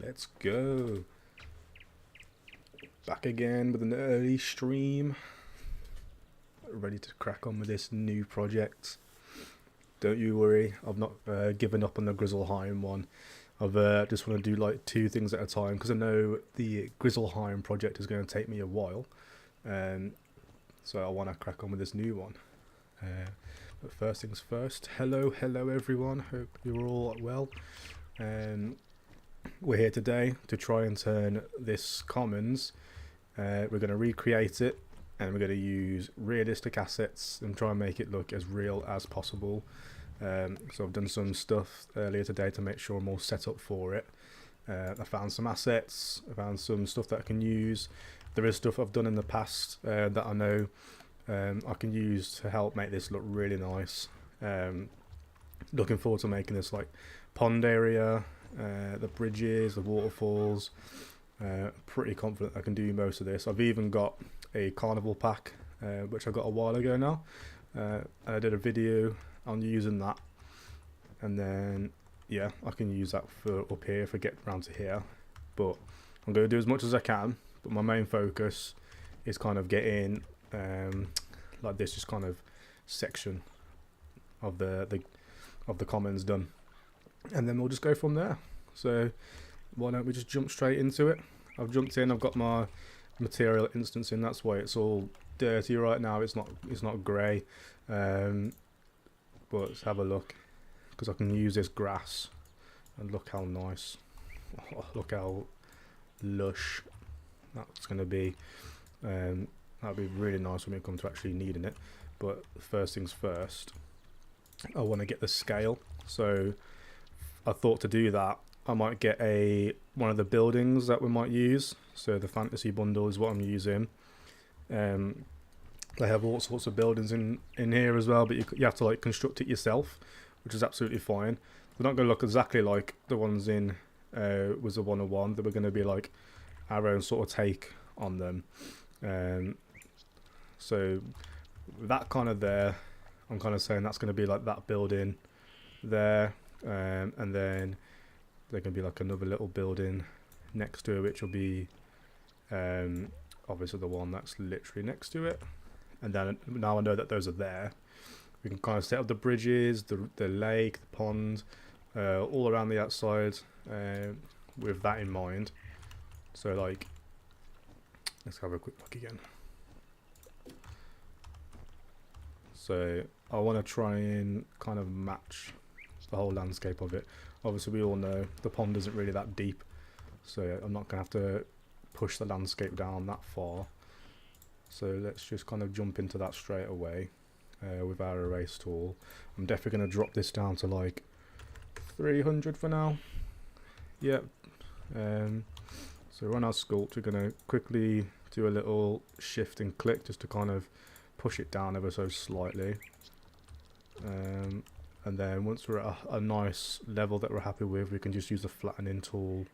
Let's go. Back again with an early stream. Ready to crack on with this new project. Don't you worry, I've not given up on the Grizzleheim one. I've just want to do like 2 things at a time because I know the Grizzleheim project is going to take me a while. So I want to crack on with this new one. But first things first, hello everyone, hope you're all well. We're here today to try and turn this commons, we're going to recreate it and we're going to use realistic assets and try and make it look as real as possible. So I've done some stuff earlier today to make sure I'm all set up for it. I found some assets, I found some stuff that I can use. There is stuff I've done in the past that I know I can use to help make this look really nice. Looking forward to making this like pond area, the bridges, the waterfalls. Pretty confident I can do most of this. I've even got a carnival pack which I got a while ago now, and I did a video on using that, and then yeah, I can use that for up here if I get around to here. But I'm going to do as much as I can, but my main focus is kind of getting like this just kind of section of the commons done, and then we'll just go from there. So why don't we just jump straight into it? I've jumped in, I've got my material instance in, that's why it's all dirty right now. It's not grey, but let's have a look, because I can use this grass and look how nice, look how lush that's going to be. That'll be really nice when we come to actually needing it. But first things first, I want to get the scale. So I thought to do that I might get one of the buildings that we might use. So the fantasy bundle is what I'm using. They have all sorts of buildings in here as well, but you have to like construct it yourself, which is absolutely fine. They're not going to look exactly like the ones in Wizard101. They were going to be like our own sort of take on them. So that kind of there, I'm kind of saying that's going to be like that building there, and then there can be like another little building next to it, which will be obviously the one that's literally next to it. And then now I know that those are there, we can kind of set up the bridges, the lake, the pond, all around the outside, with that in mind. So like, let's have a quick look again. So I want to try and kind of match the whole landscape of it. Obviously we all know the pond isn't really that deep, so I'm not going to have to push the landscape down that far. So let's just kind of jump into that straight away with our erase tool. I'm definitely going to drop this down to like 300 for now. Yep. So on our sculpt, we're going to quickly do a little shift and click just to kind of push it down ever so slightly. And then once we're at a nice level that we're happy with, we can just use the flattening tool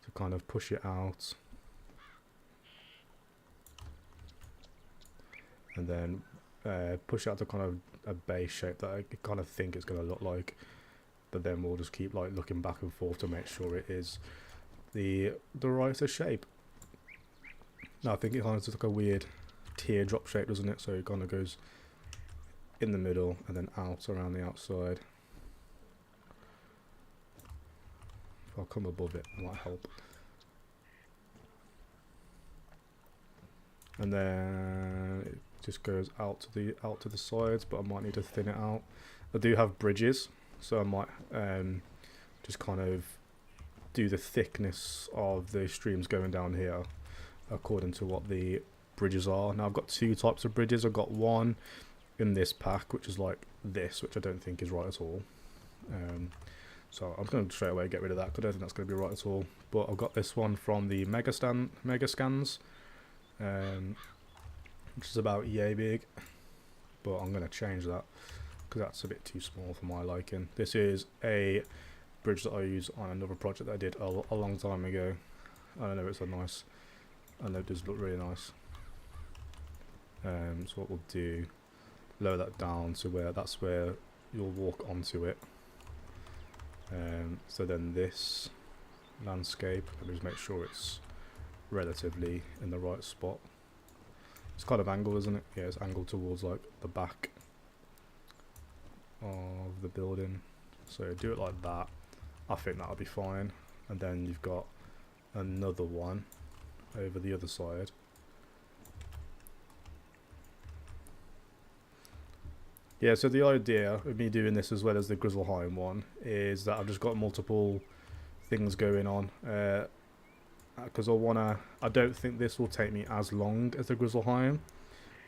to kind of push it out. And then push out to kind of a base shape that I kind of think it's going to look like. But then we'll just keep like looking back and forth to make sure it is the right shape. Now I think it kind of looks like a weird teardrop shape, doesn't it? So it kind of goes in the middle and then out around the outside. If I come above it, it might help. And then it just goes out to the sides, but I might need to thin it out. I do have bridges, so I might just kind of do the thickness of the streams going down here according to what the bridges are. Now I've got 2 types of bridges. I've got one in this pack which is like this, which I don't think is right at all. So I'm going to straight away get rid of that because I don't think that's going to be right at all. But I've got this one from the Mega Scans, which is about yay big, but I'm going to change that because that's a bit too small for my liking. This is a bridge that I use on another project that I did a long time ago. I know it's a nice, I know it does look really nice. So what we'll do, lower that down to where that's where you'll walk onto it. So then this landscape. Let me just make sure it's relatively in the right spot. It's kind of angled, isn't it? Yeah, it's angled towards like the back of the building. So do it like that. I think that'll be fine. And then you've got another one over the other side. Yeah, so the idea of me doing this as well as the Grizzleheim one is that I've just got multiple things going on. Because I don't think this will take me as long as the Grizzleheim.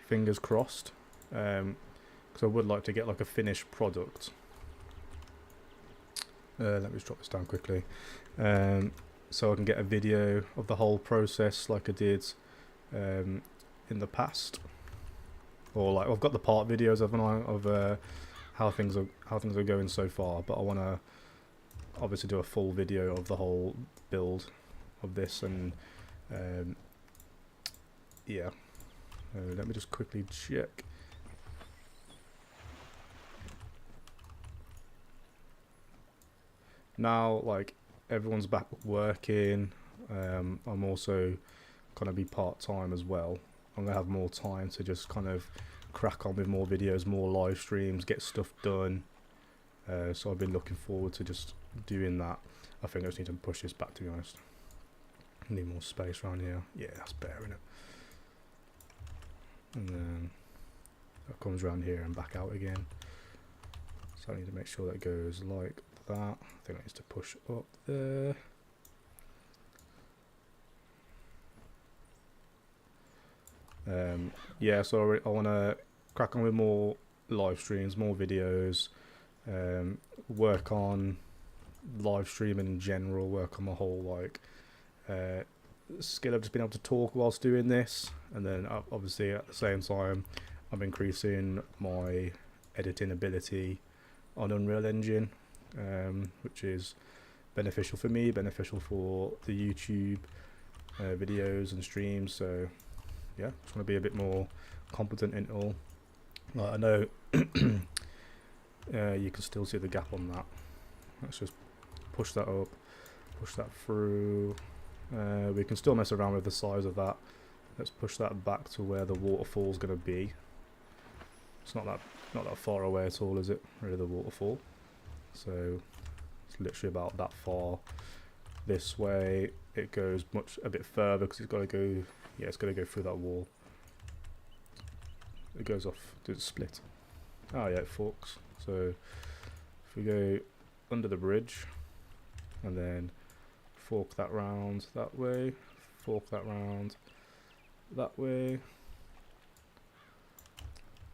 Fingers crossed. Because I would like to get like a finished product. Let me just drop this down quickly. So I can get a video of the whole process like I did in the past. Or like I've got the part videos, haven't I, of how things are going so far, but I want to obviously do a full video of the whole build of this. And yeah, let me just quickly check. Now like everyone's back working, I'm also gonna be part-time as well. I'm gonna have more time to just kind of crack on with more videos, more live streams, get stuff done. So I've been looking forward to just doing that. I think I just need to push this back, to be honest. I need more space around here. Yeah, that's better, isn't it? And then that comes around here and back out again. So I need to make sure that goes like that. I think I need to push up there. Yeah, so I want to crack on with more live streams, more videos, work on live streaming in general, work on the whole like skill of just being able to talk whilst doing this, and then obviously at the same time I'm increasing my editing ability on Unreal Engine, which is beneficial for me, beneficial for the YouTube videos and streams. So yeah, just want to be a bit more competent in it all. Like, I know you can still see the gap on that. Let's just push that up, push that through. We can still mess around with the size of that. Let's push that back to where the waterfall's going to be. It's not that far away at all, is it? Really, the waterfall. So it's literally about that far. This way it goes a bit further because it's got to go. Yeah, it's got to go through that wall. It goes off. Does it split? Oh yeah, it forks. So if we go under the bridge and then fork that round that way, fork that round that way.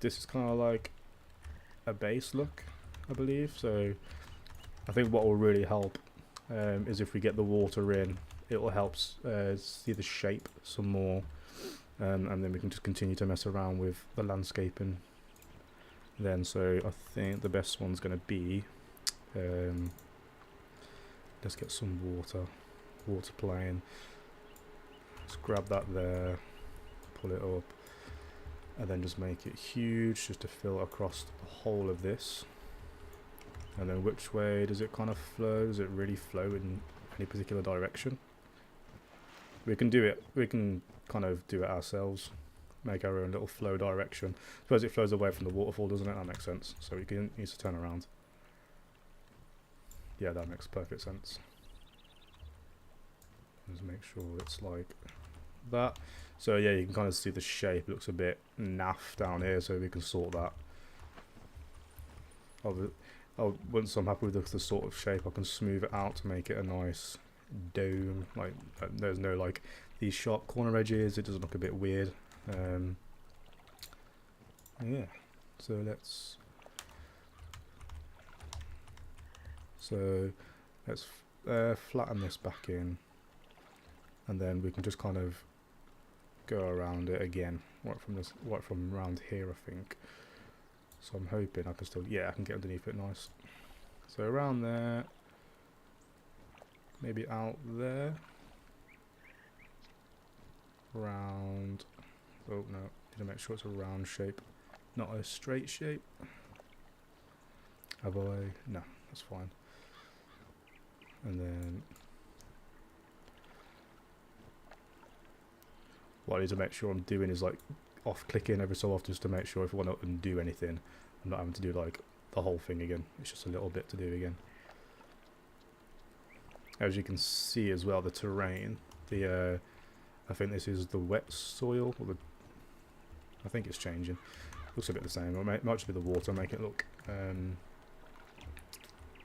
This is kind of like a base look, I believe. So I think what will really help is if we get the water in. It will help see the shape some more, and then we can just continue to mess around with the landscaping then. So I think the best one's going to be, let's get some water playing. Let's grab that there, pull it up, and then just make it huge just to fill across the whole of this. And then which way does it kind of flow? Does it really flow in any particular direction? We can do it, we can kind of do it ourselves, make our own little flow direction. I suppose it flows away from the waterfall, doesn't it? That makes sense. So we need to turn around. Yeah, that makes perfect sense. Just make sure it's like that. So yeah, you can kind of see the shape. It looks a bit naff down here, so we can sort that. Once I'm happy with the sort of shape, I can smooth it out to make it a nice dome. Like there's no like these sharp corner edges. It doesn't look a bit weird. Yeah. So let's flatten this back in, and then we can just kind of go around it again. Right from around here, I think. So I'm hoping I can still, yeah, I can get underneath it nice. So around there, maybe out there, round. Oh no, need to make sure it's a round shape, not a straight shape. Have I? No, that's fine. And then what I need to make sure I'm doing is like off clicking every so often, just to make sure if I want to undo anything, I'm not having to do like the whole thing again. It's just a little bit to do again. As you can see as well, the terrain, I think this is the wet soil, or I think it's changing. Looks a bit the same. It might just be the water making it look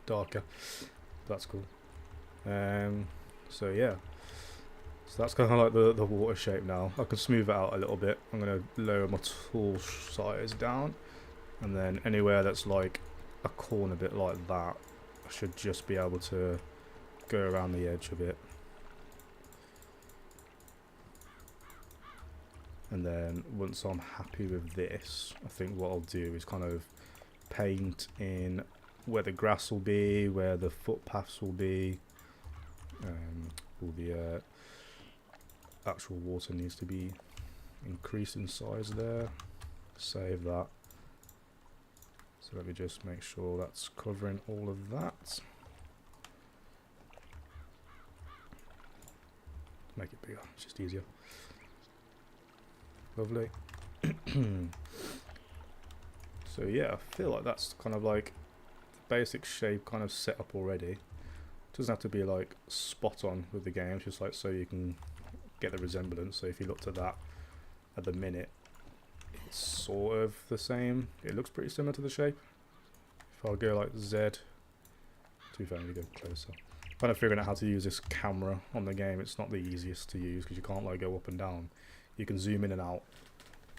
darker. That's cool. So yeah, so that's kind of like the water shape now. I can smooth it out a little bit. I'm going to lower my tool size down, and then anywhere that's like a corner bit like that, I should just be able to go around the edge a bit. And then once I'm happy with this, I think what I'll do is kind of paint in where the grass will be, where the footpaths will be. All the actual water needs to be increased in size there. Save that. So let me just make sure that's covering all of that. Make it bigger, it's just easier. Lovely. So yeah, I feel like that's kind of like the basic shape kind of set up already. It doesn't have to be like spot on with the game, it's just like so you can get the resemblance. So if you looked at that at the minute, it's sort of the same. It looks pretty similar to the shape. If I go like Z, too far, to go closer. Kind of figuring out how to use this camera on the game. It's not the easiest to use because you can't like go up and down. You can zoom in and out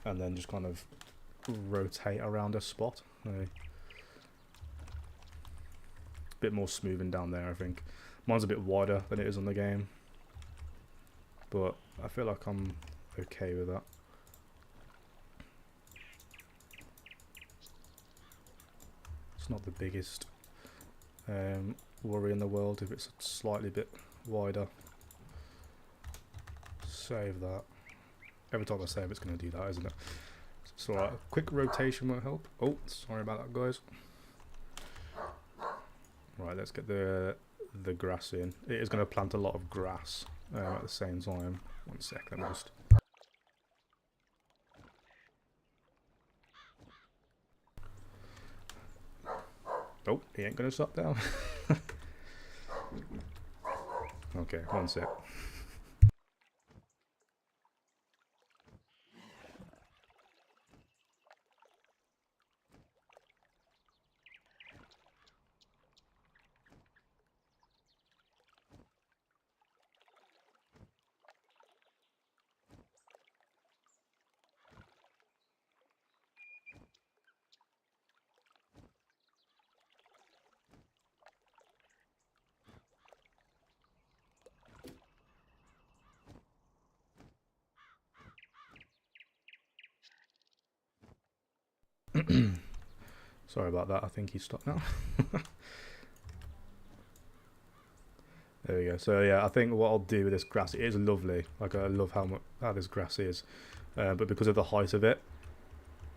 and then just kind of rotate around a spot. A bit more smoothing down there, I think. Mine's a bit wider than it is on the game, but I feel like I'm okay with that. It's not the biggest worry in the world if it's a slightly bit wider. Save that. Every time I save, it's going to do that, isn't it? So a quick rotation won't help. Oh, sorry about that, guys. Right, let's get the grass in. It is going to plant a lot of grass at the same time. One sec, let me just... Oh, he ain't going to stop down. Okay, one sec. Sorry about that, I think he's stopped now. There we go. So yeah, I think what I'll do with this grass, it is lovely. Like I love how this grass is, but because of the height of it,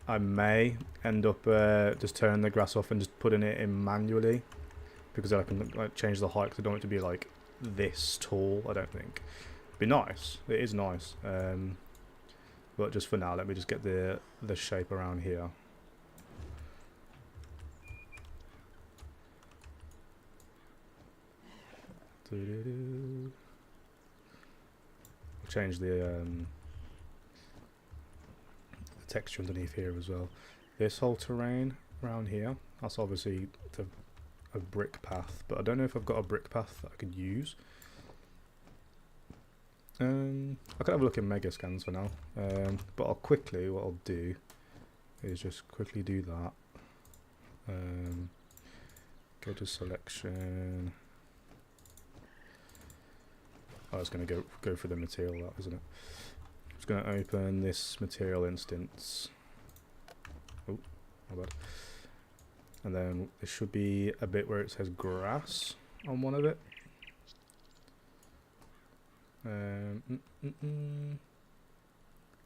I may end up just turning the grass off and just putting it in manually, because I can like change the height. Because I don't want it to be like this tall. I don't think. It'd be nice. It is nice. But just for now, let me just get the shape around here. Change the texture underneath here as well. This whole terrain around here, that's obviously a brick path, but I don't know if I've got a brick path that I could use. I could have a look in mega scans for now, but what I'll do is just quickly do that. Go to selection. Oh, it's going to go for the material, that isn't it? It's going to open this material instance. Oh, my bad. And then there should be a bit where it says grass on one of it.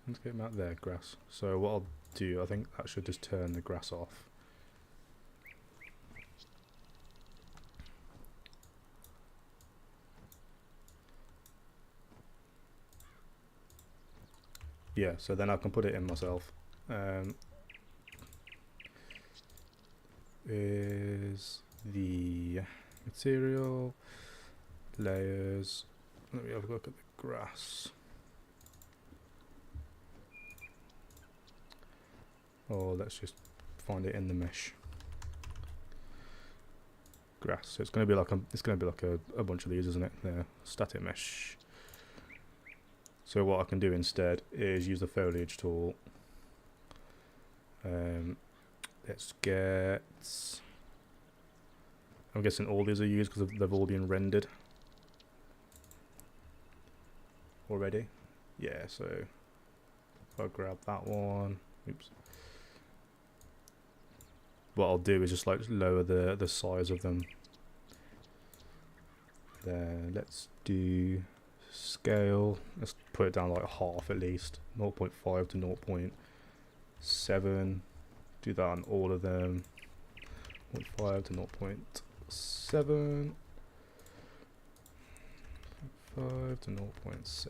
Let's get them out there, grass. So what I'll do, I think that should just turn the grass off. Yeah, so then I can put it in myself. Is the material layers. Let me have a look at the grass. Or let's just find it in the mesh. Grass. So it's going to be like a bunch of these, isn't it? There, static mesh. So what I can do instead is use the foliage tool. Let's get. I'm guessing all these are used because they've all been rendered already. Yeah. So if I grab that one. Oops. What I'll do is just like lower the size of them. Then let's do scale. Let's put it down like half at least. 0.5 to 0.7. Do that on all of them. 0.5 to 0.7. 5 to 0.7.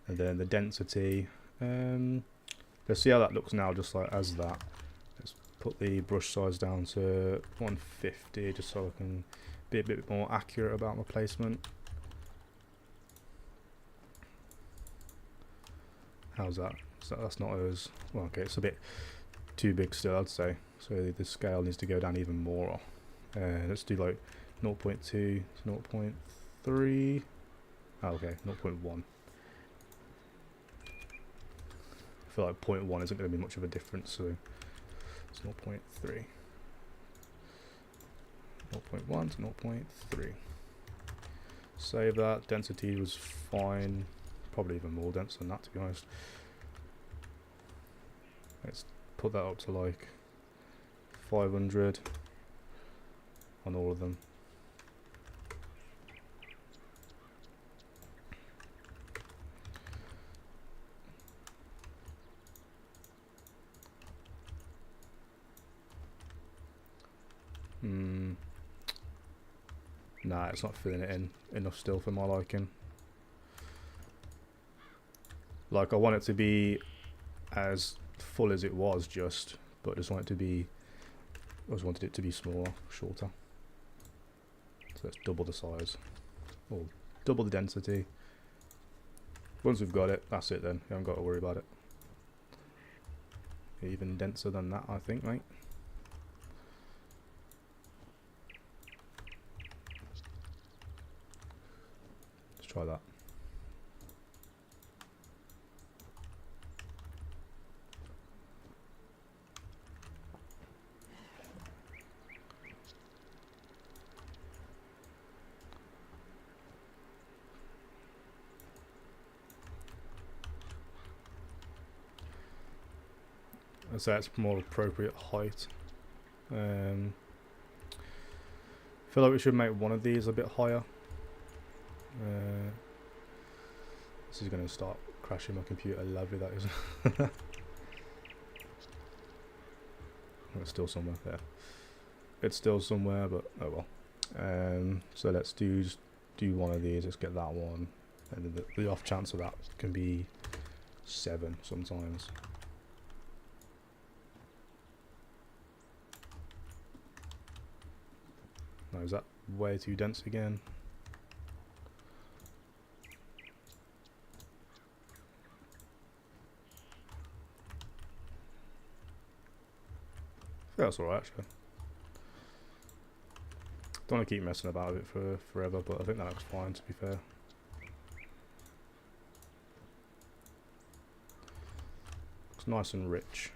And then the density. Let's see how that looks now, just like as that. Put the brush size down to 150 just so I can be a bit more accurate about my placement. How's that? So that's not as well. Okay, it's a bit too big still, I'd say. So the scale needs to go down even more. Let's do like 0.2 to 0.3. Oh, okay, 0.1. I feel like 0.1 isn't going to be much of a difference, so it's 0.3. 0.1 to 0.3. Save that. Density was fine. Probably even more dense than that, to be honest. Let's put that up to like 500 on all of them. Nah, it's not filling it in enough still for my liking. Like, I want it to be as full as it was just, but I just want it to be, I just wanted it to be smaller, shorter. So let's double the size, or double the density. Once we've got it, that's it then, you haven't got to worry about it. Even denser than that, I think, mate. Try that. So that's more appropriate height. I feel like we should make one of these a bit higher. This is going to start crashing my computer. Lovely that is. It's still somewhere there. It's still somewhere, but oh well. So let's do one of these. Let's get that one, and the off chance of that can be 7 sometimes. No, is that way too dense again? That's alright actually. Don't want to keep messing about with it for forever, but I think that looks fine, to be fair. Looks nice and rich.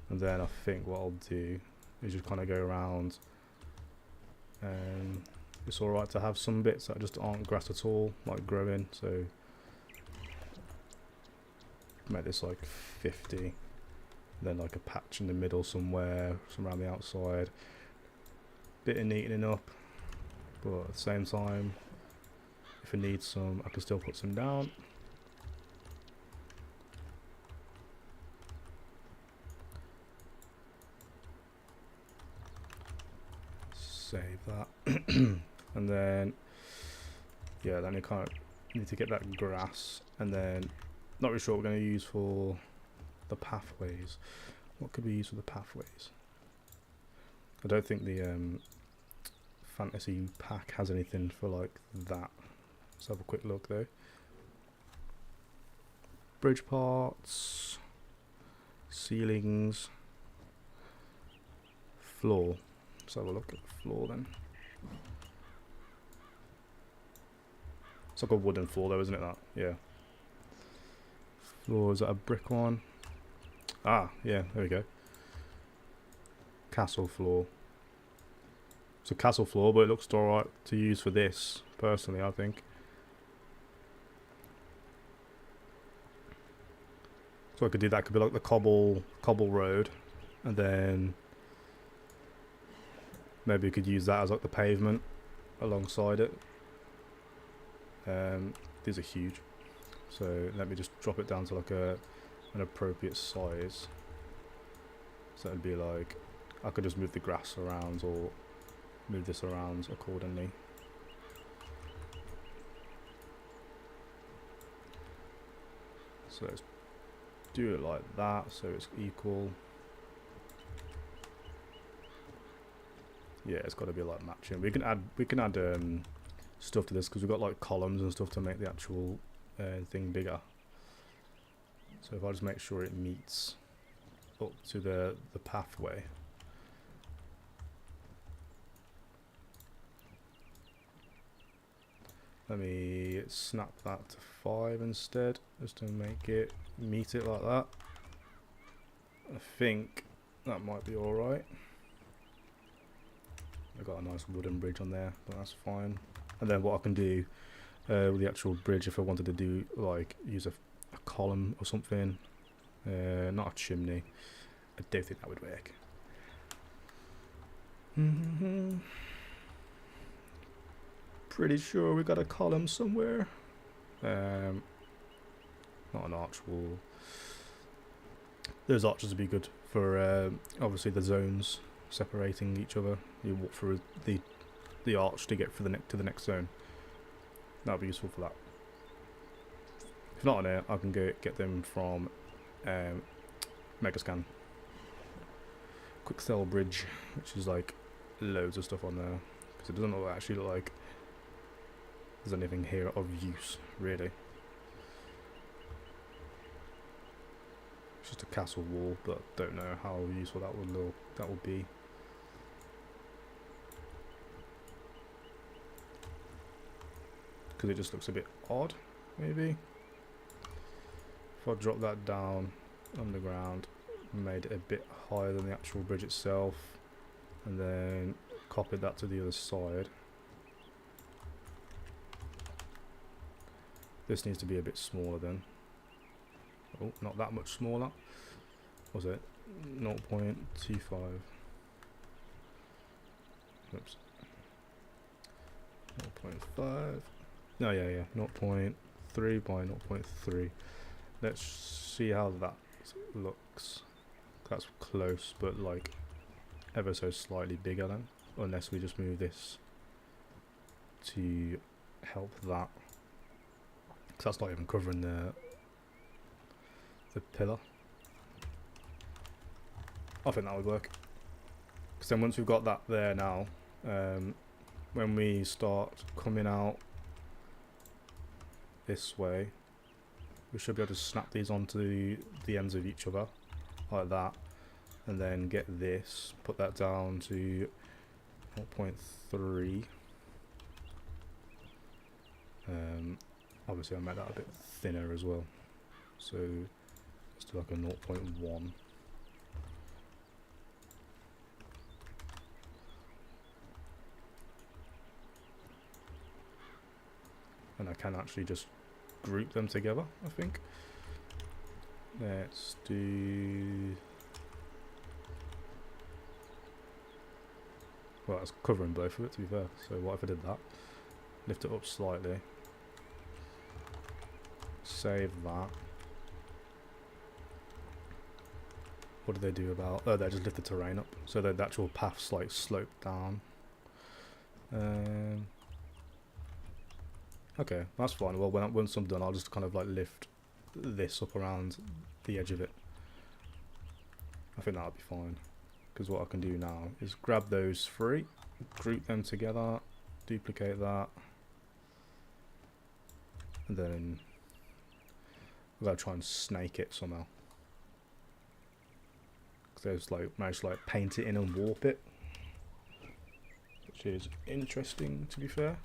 And then I think what I'll do is just kind of go around, and it's alright to have some bits that just aren't grass at all, like growing, so make this like 50, then like a patch in the middle somewhere, some around the outside, bit of neatening up, but at the same time, if I need some, I can still put some down. Save that. And then, yeah, then you kind of need to get that grass. And then, not really sure what we're going to use for the pathways. What could we use for the pathways? I don't think the fantasy pack has anything for like that. Let's have a quick look though. Bridge parts, ceilings, floor. Let's have a look at the floor then. It's like a wooden floor though, isn't it, that? Yeah. Floor, is that a brick one? Ah, yeah, there we go. Castle floor. It's a castle floor, but it looks alright to use for this, personally, I think. So I could do that, could be like the cobble road, and then maybe we could use that as like the pavement alongside it. These are huge, so let me just drop it down to like an appropriate size. So it'd be like, I could just move the grass around or move this around accordingly. So let's do it like that so it's equal. Yeah, it's got to be like matching. We can add stuff to this because we've got like columns and stuff to make the actual thing bigger. So if I just make sure it meets up to the pathway. Let me snap that to 5 instead, just to make it meet it like that. I think that might be alright. I've got a nice wooden bridge on there, but that's fine. And then what I can do with the actual bridge, if I wanted to do like use a column or something, not a chimney, I don't think that would work. Pretty sure we got a column somewhere. Not an arch wall. Those arches would be good for obviously the zones separating each other. You walk through the arch to get to the next zone. That would be useful for that. If not on here, I can go get them from Megascan. Quick sell bridge, which is like loads of stuff on there, because it doesn't actually look like there's anything here of use, really. It's just a castle wall, but don't know how useful that would be. Because it just looks a bit odd, maybe. If I drop that down underground, made it a bit higher than the actual bridge itself, and then copied that to the other side. This needs to be a bit smaller then. Oh, not that much smaller. What was it? 0.25. Oops. 0.5. No, yeah. 0.3 by 0.3. Let's see how that looks. That's close, but like ever so slightly bigger then. Unless we just move this to help that. Because that's not even covering the pillar. I think that would work. Because then once we've got that there now, when we start coming out this way, we should be able to snap these onto the ends of each other like that, and then get this, put that down to 0.3. Obviously I made that a bit thinner as well, so let's do like a 0.1. And I can actually just group them together, I think. Let's do... Well, that's covering both of it, to be fair. So what if I did that? Lift it up slightly. Save that. What do they do about... Oh, they just lift the terrain up. So the actual path's like sloped down. Okay, that's fine. Well, once I'm done, I'll just kind of like lift this up around the edge of it. I think that'll be fine. Because what I can do now is grab those three, group them together, duplicate that, and then I'm gonna try and snake it somehow. Because there's like managed to like paint it in and warp it, which is interesting to be fair.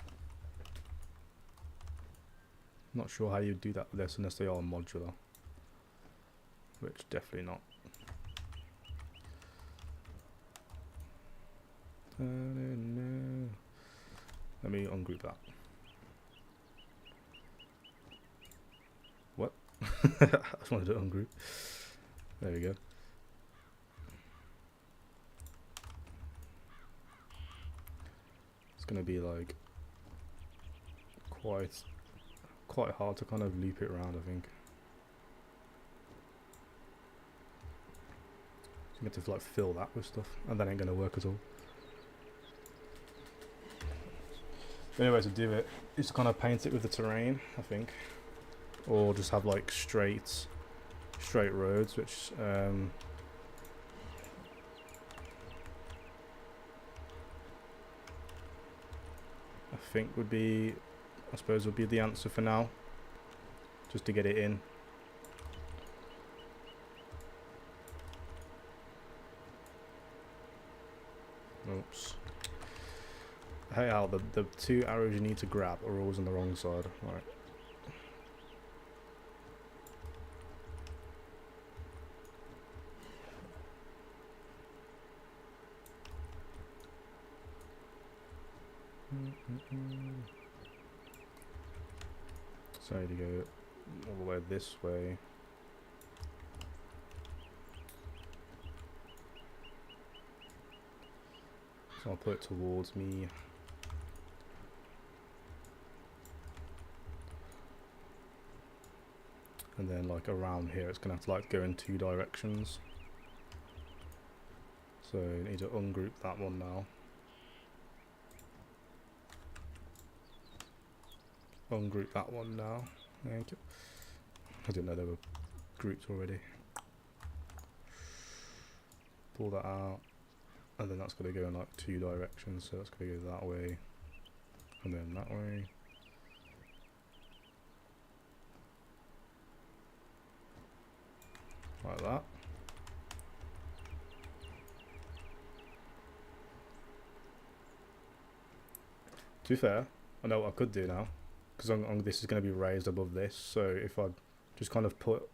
Not sure how you do that with this unless they are modular, which definitely not. No. Let me ungroup that. What? I just wanted to ungroup. There we go. It's gonna be like quite hard to kind of loop it around, I think. So you get to like fill that with stuff, and that ain't gonna work at all. The only way to do it is to kind of paint it with the terrain, I think, or just have like straight roads, which I think would be, I suppose, would be the answer for now, just to get it in. Oops. Hey Al, the two arrows you need to grab are always on the wrong side. Right. So I need to go all the way this way. So I'll put it towards me. And then like around here it's gonna have to like go in two directions. So I need to ungroup that one now. Ungroup that one now. Thank you. I didn't know they were grouped already. Pull that out. And then that's gonna go in like two directions, so that's gonna go that way. And then that way. Like that. To be fair, I know what I could do now, because this is going to be raised above this. So if I just kind of put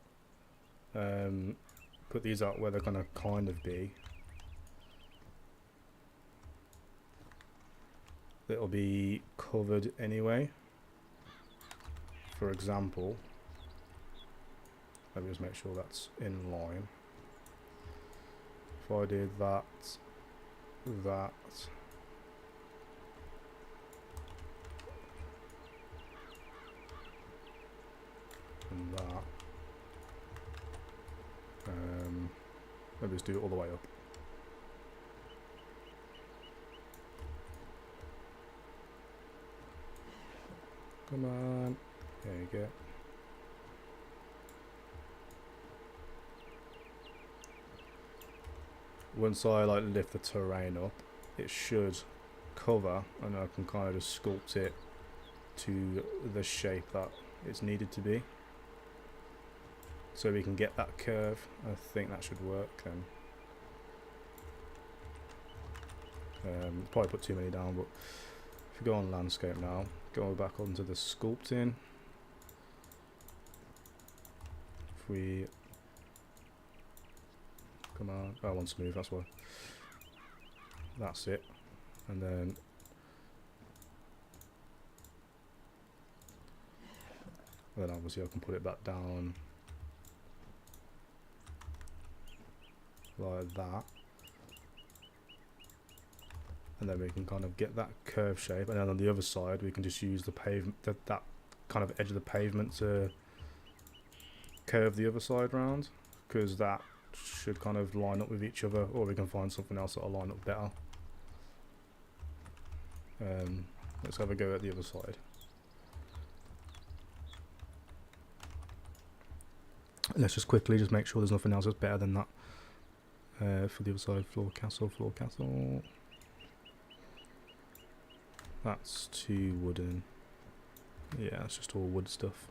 these out where they're going to kind of be, it'll be covered anyway. For example. Let me just make sure that's in line. If I did that, and that, let me just do it all the way up. Come on, there you go. Once I like lift the terrain up, it should cover, and I can kind of just sculpt it to the shape that it's needed to be. So we can get that curve. I think that should work then. Probably put too many down, but if you go on landscape now, go back onto the sculpting. If we come on, I want smooth, that's why. That's it. And then obviously I can put it back down like that, and then we can kind of get that curve shape, and then on the other side we can just use the pavement, that kind of edge of the pavement to curve the other side round, because that should kind of line up with each other, or we can find something else that'll line up better. Let's have a go at the other side. Let's just quickly just make sure there's nothing else that's better than that. For the other side, floor castle. That's too wooden. Yeah, it's just all wood stuff.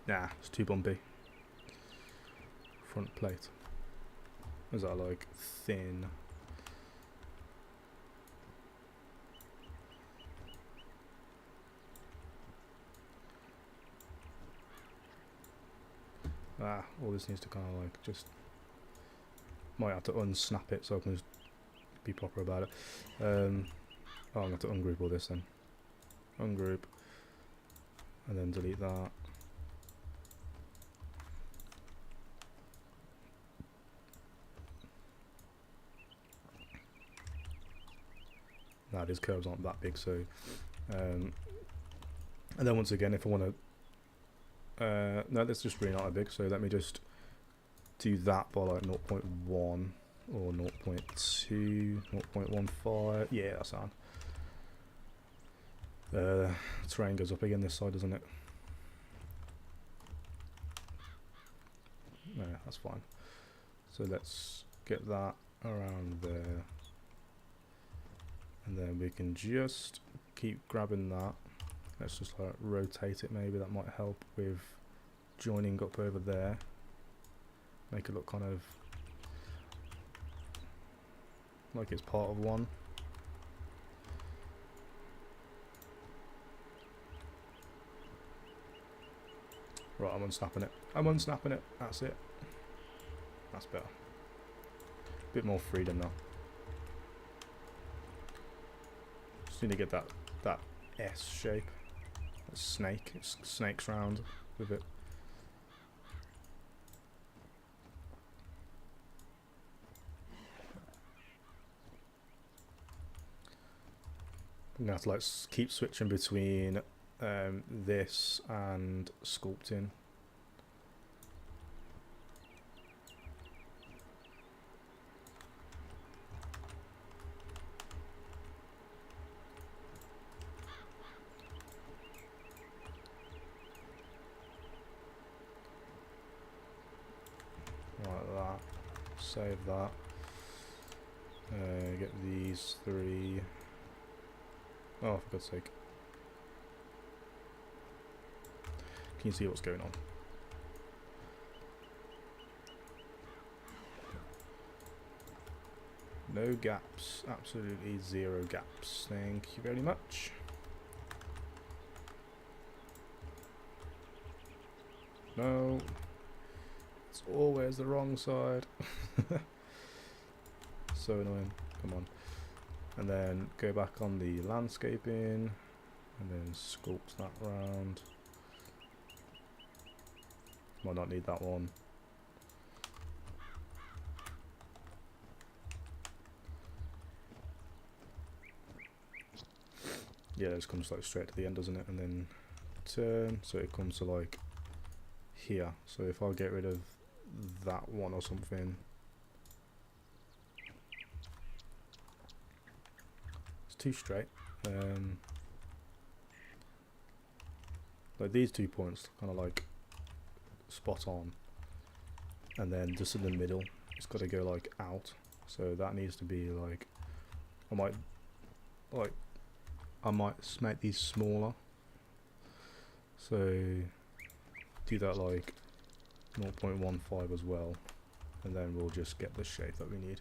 Nah, it's too bumpy. Front plate. Is that like thin? All this needs to kind of like just might have to unsnap it so I can just be proper about it. I'm going to have to ungroup all this then. Ungroup and then delete that. Now these curves aren't that big, so and then once again, if I want to no, that's just really not that big, so let me just do that by like 0.1 or 0.2, 0.15. Yeah, that's on. Terrain goes up again this side, doesn't it? No, that's fine. So let's get that around there, and then we can just keep grabbing that. Let's just like rotate it, maybe that might help with joining up over there. Make it look kind of like it's part of one. Right, I'm unsnapping it. I'm unsnapping it. That's it. That's better. Bit more freedom now. Just need to get that S shape. That snake. It snakes round with it. I'm gonna have to like keep switching between this and sculpting. Like that. Save that. Get these three. Oh, for God's sake. Can you see what's going on? No gaps. Absolutely zero gaps. Thank you very much. No. It's always the wrong side. So annoying. Come on. And then go back on the landscaping and then sculpt that round. Might not need that one. Yeah, it just comes like straight to the end, doesn't it? And then turn, so it comes to like here. So if I get rid of that one or something, it's too straight. Like these 2 points kind of like spot on, and then just in the middle it's got to go like out, so that needs to be like, I might make these smaller, so do that like 0.15 as well, and then we'll just get the shape that we need.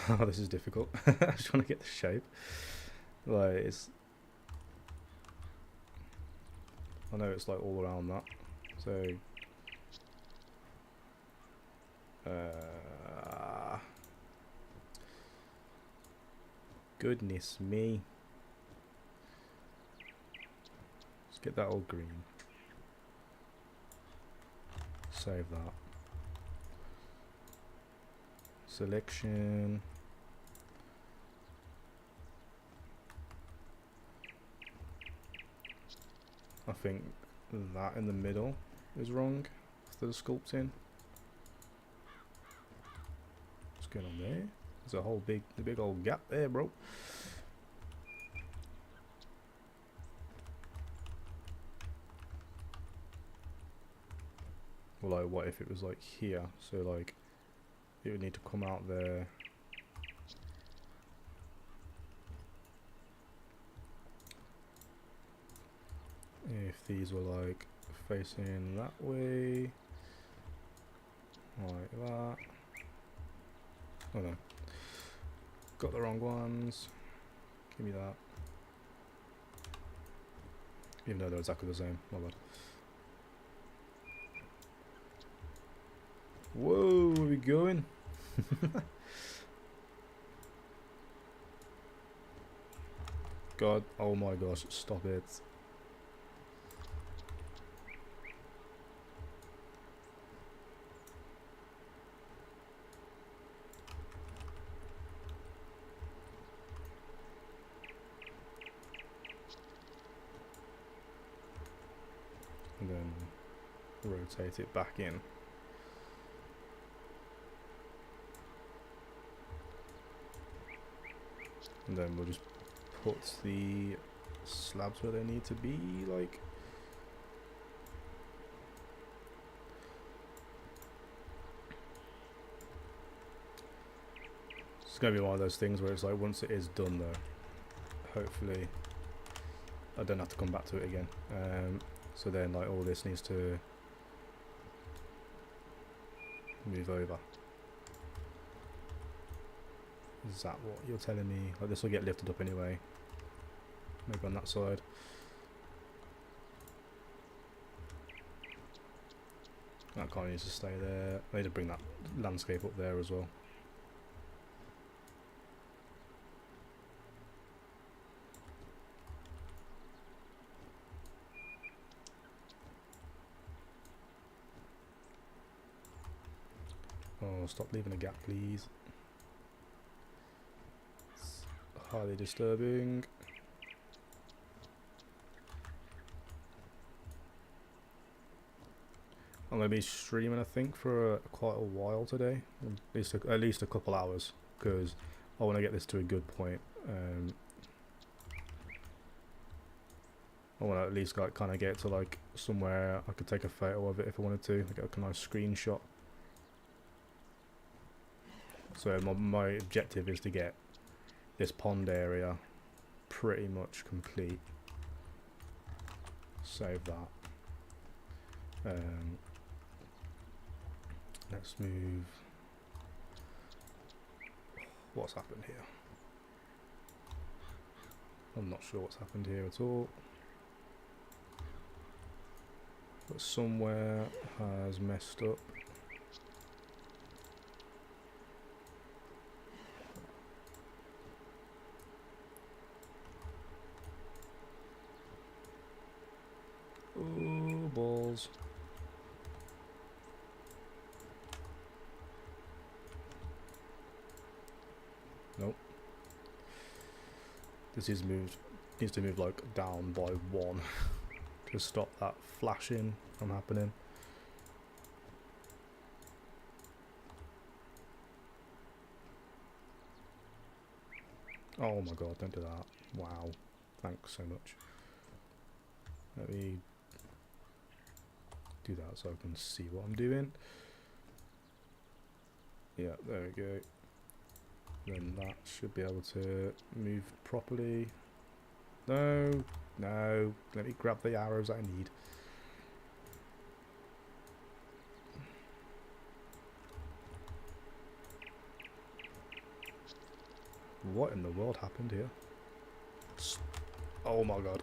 Oh, this is difficult. I'm just trying to get the shape. Like, it's... I know it's like all around that. So... goodness me. Just Get that all green. Save that. Selection. I think that in the middle is wrong for the sculpting. What's going on there? There's a whole big old gap there, bro. Well, like, what if it was like here? So like, it would need to come out there. If these were like facing that way, like that. Oh no, got the wrong ones. Give me that. Even though they're exactly the same. My bad. Whoa, where are we going? God, oh my gosh, stop it. And then rotate it back in. And then we'll just put the slabs where they need to be, like. It's going to be one of those things where it's like, once it is done though, hopefully I don't have to come back to it again. So then like all this needs to move over. Is that what you're telling me? Like, this will get lifted up anyway. Maybe on that side. That kind of needs to stay there. I need to bring that landscape up there as well. Oh, stop leaving a gap, please. It's highly disturbing. I'm going to be streaming, I think, for quite a while today. At least a couple hours, because I want to get this to a good point. I want to at least like kind of get it to like somewhere I could take a photo of it if I wanted to, like a nice screenshot. So my objective is to get this pond area pretty much complete. Save that. Let's move. What's happened here? I'm not sure what's happened here at all. But somewhere has messed up. Oh, balls. Nope. This is moved. Needs to move like down by 1 to stop that flashing from happening. Oh my god, don't do that. Wow. Thanks so much. Let me do that so I can see what I'm doing. Yeah, there we go. Then that should be able to move properly. No, no. Let me grab the arrows I need. What in the world happened here? Oh my god.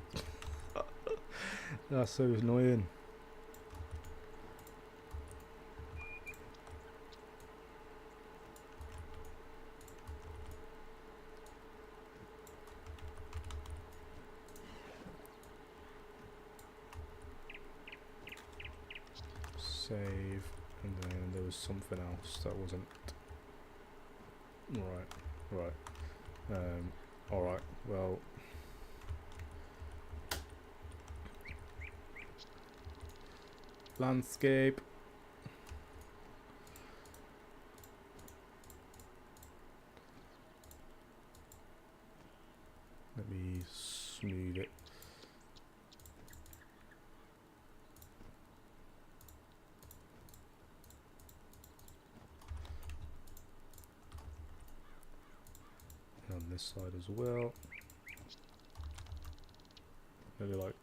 That's so annoying. Save, and then there was something else that wasn't right. Alright, well, landscape. Let me smooth it. And on this side as well. Maybe like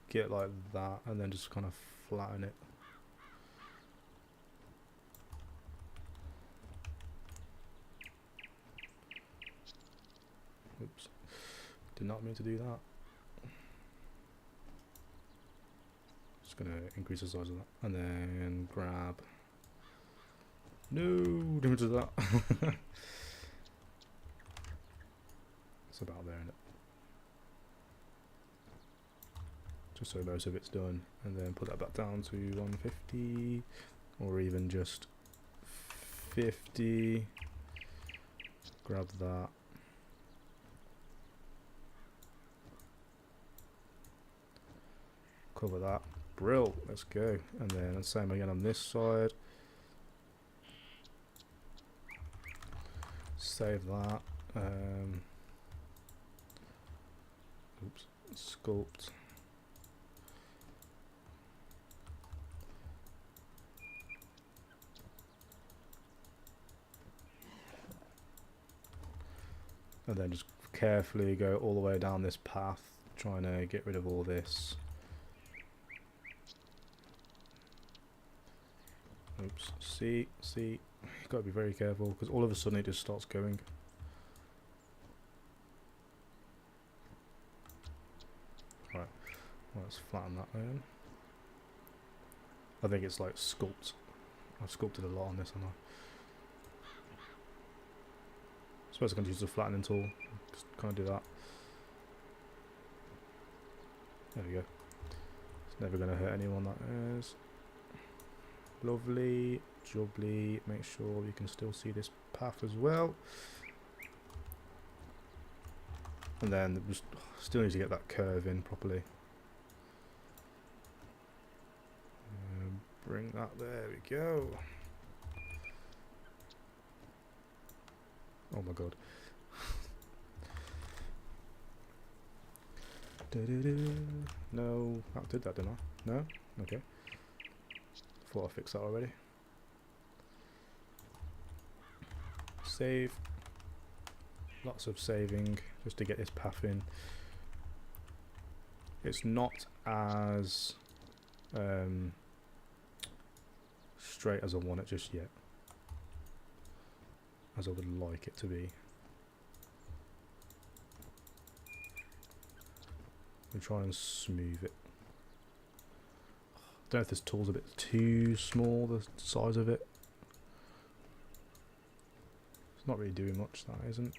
get like that and then just kind of flatten it. Oops. Did not mean to do that. Just gonna increase the size of that and then grab. No, didn't do that. It's about there, isn't it? Just so most of it's done, and then put that back down to 150, or even just 50. Grab that. Cover that. Brill, let's go. And then the same again on this side. Save that. Oops. Sculpt. And then just carefully go all the way down this path, trying to get rid of all this. Oops, see, you've got to be very careful because all of a sudden it just starts going. Right, well, let's flatten that then. I think it's like sculpt. I've sculpted a lot on this, haven't I? I suppose I can use the flattening tool. Just kind of do that. There we go. It's never going to hurt anyone, that is. Lovely, jubbly. Make sure you can still see this path as well. And then just still need to get that curve in properly. Bring that, there we go. Oh my god. No, I did that, didn't I? No? Okay. Thought I fixed that already. Save. Lots of saving just to get this path in. It's not as straight as I want it just yet, as I would like it to be. We'll try and smooth it. Don't know if this tool's a bit too small, the size of it. It's not really doing much, that isn't.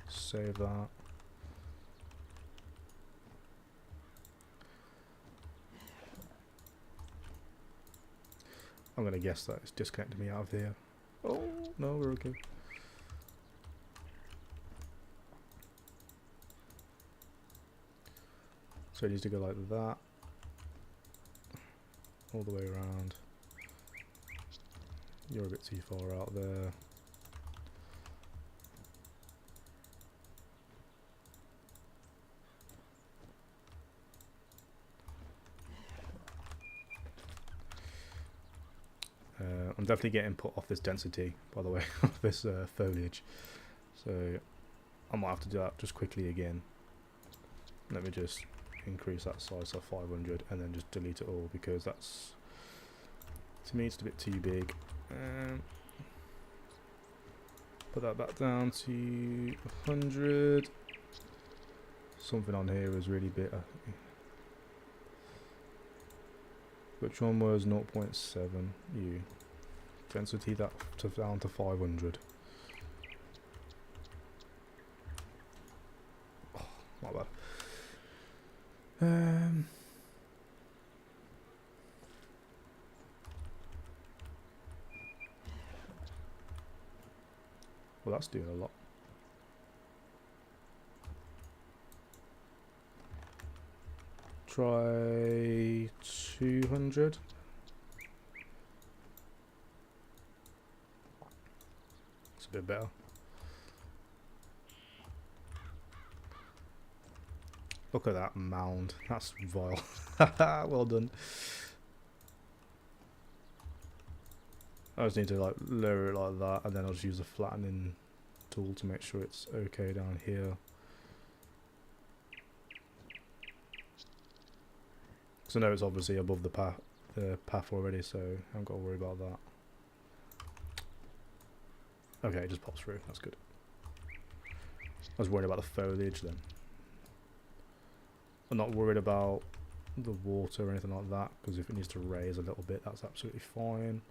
Save that. I'm gonna guess that it's disconnected me out of here. Oh, no, we're okay. So it needs to go like that. All the way around. You're a bit too far out there. I'm definitely getting put off this density, by the way, of this foliage. So I might have to do that just quickly again. Let me just increase that size to 500 and then just delete it all, because that's, to me, it's a bit too big. Put that back down to 100. Something on here is really bit. Which one was 0.7? U. Density that down to 500. Oh, my bad. that's doing a lot. Try 200. It's a bit better. Look at that mound. That's vile. Well done. I just need to like lower it like that, and then I'll just use the flattening tool to make sure it's okay down here. So I know it's obviously above the path already, so I haven't got to worry about that. Okay, it just pops through. That's good. I was worried about the foliage then. I'm not worried about the water or anything like that, because if it needs to raise a little bit, that's absolutely fine.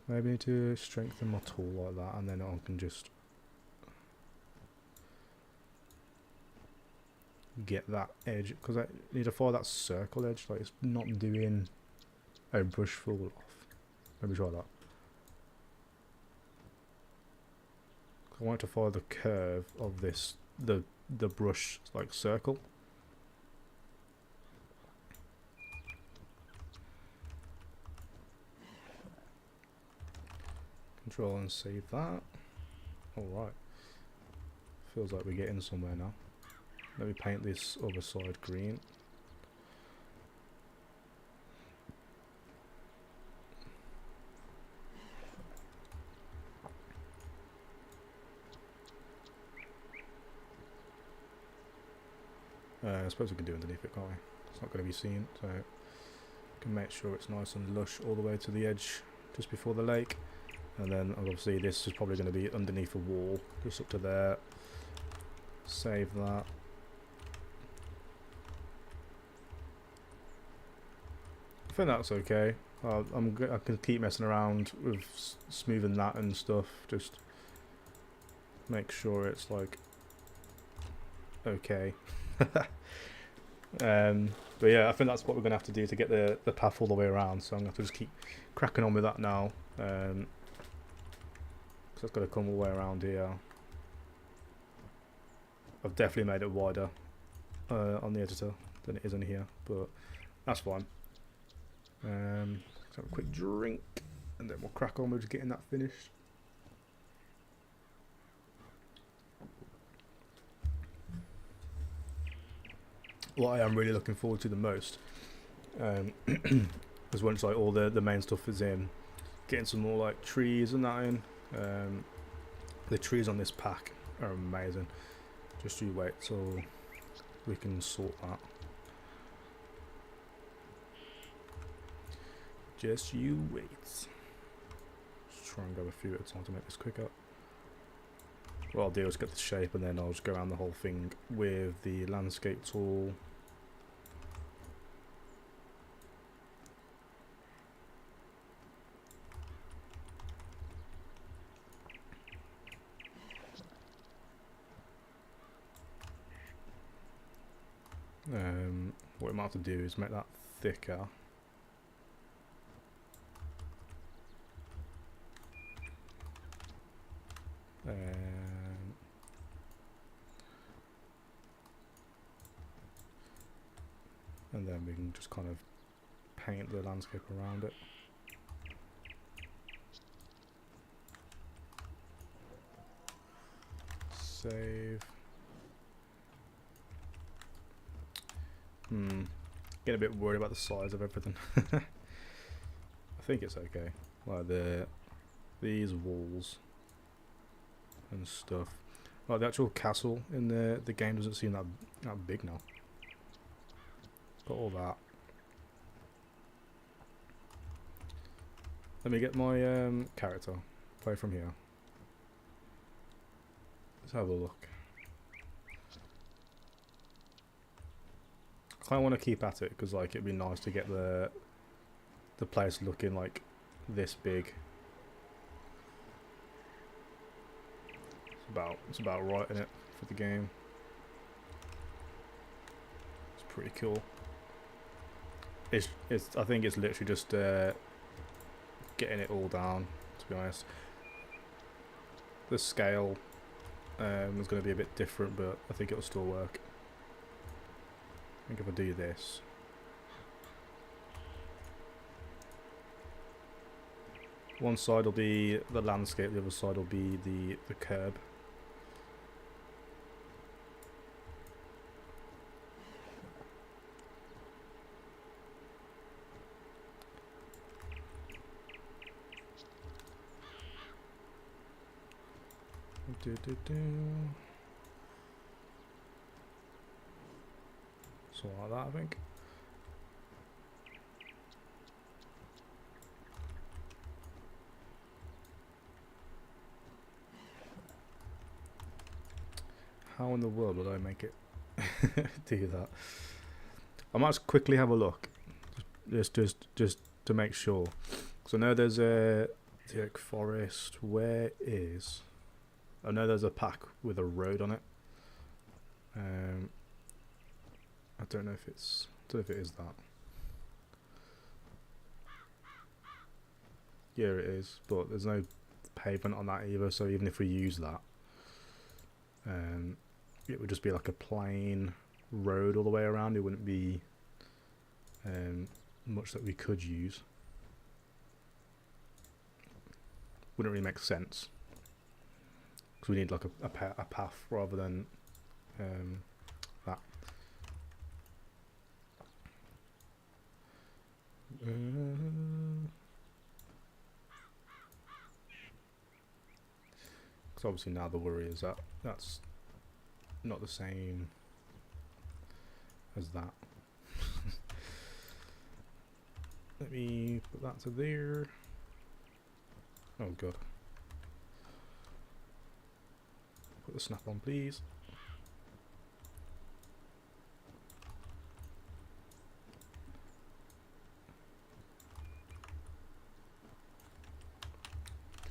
Maybe I need to strengthen my tool like that, and then I can just get that edge, because I need to follow that circle edge. Like, it's not doing a brush fall off. Let me try that. I want to follow the curve of this, the brush like circle. Control and save that. Alright. Feels like we're getting somewhere now. Let me paint this other side green. I suppose we can do underneath it, can't we? It's not going to be seen, so we can make sure it's nice and lush all the way to the edge just before the lake. And then obviously this is probably going to be underneath a wall, just up to there. Save that. I think that's okay. I can keep messing around with smoothing that and stuff. Just make sure it's like okay. But yeah, I think that's what we're gonna have to do to get the path all the way around. So I'm gonna have to just keep cracking on with that now. So it's got to come all the way around here. I've definitely made it wider on the editor than it is on here, but that's fine. Let's have a quick drink, and then we'll crack on with just getting that finished. What I am really looking forward to the most is once like all the main stuff is in, getting some more like trees and that in. The trees on this pack are amazing. Just you wait till we can sort that. Just you wait. Let's try and go a few at a time to make this quicker. What I'll do is get the shape, and then I'll just go around the whole thing with the landscape tool. What we might have to do is make that thicker. And then we can just kind of paint the landscape around it. Save. Getting a bit worried about the size of everything. I think it's okay. Like these walls and stuff. Like the actual castle in the game doesn't seem that big now. Got all that. Let me get my character. Play from here. Let's have a look. I kind of want to keep at it because like it'd be nice to get the place looking like this big It's about right in it for the game. It's pretty cool. I think it's literally just getting it all down, to be honest. The scale is going to be a bit different, but I think it'll still work. I think if I do this, one side will be the landscape, the other side will be the curb. Something like that, I think. How in the world would I make it do that? I might just quickly have a look, just to make sure. So I know there's the oak forest. Where is? I know there's a pack with a road on it. I don't know if it is that. Yeah, it is, but there's no pavement on that either. So even if we use that, it would just be like a plain road all the way around. It wouldn't be much that we could use. Wouldn't really make sense. Because we need like a path rather than that. Because obviously now the worry is that that's not the same as that. Let me put that to there. Oh god. Put the snap on, please.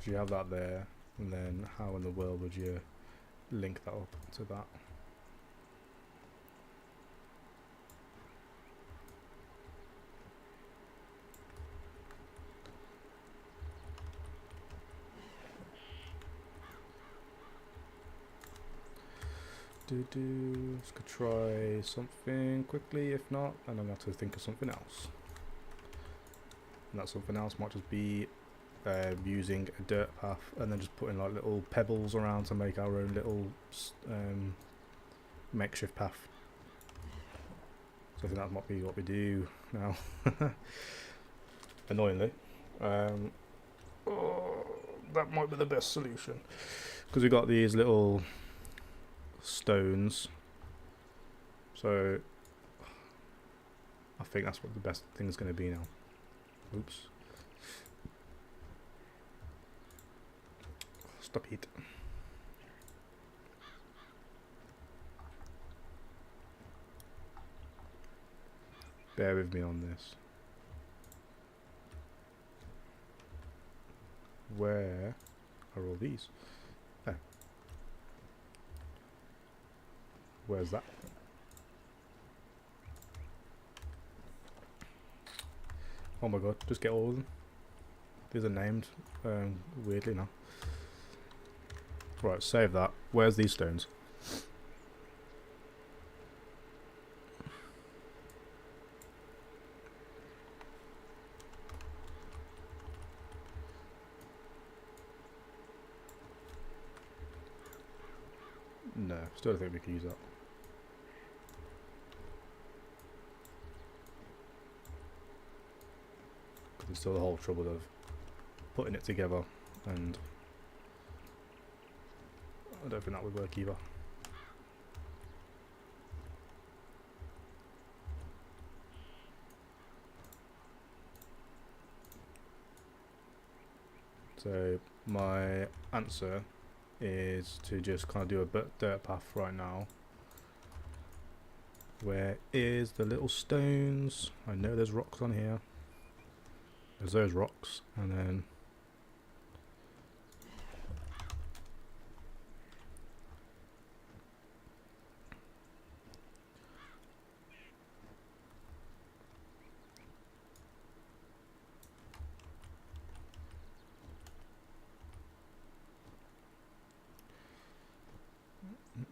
So you have that there, and then how in the world would you link that up to that? Just could try something quickly. If not, then I'm going to have to think of something else. And that something else might just be using a dirt path and then just putting like little pebbles around to make our own little makeshift path. So I think that might be what we do now. Annoyingly, that might be the best solution because we got these little stones, so I think that's what the best thing is going to be now. Oops. Stop it. Bear with me on this. Where are all these? Oh. Where's that? Oh my god, just get all of them. These are named weirdly now. Right, save that. Where's these stones? No, still don't think we can use that. There's still the whole trouble of putting it together, and I don't think that would work either. So my answer is to just kind of do a dirt path right now. Where is the little stones? I know there's rocks on here. There's those rocks, and then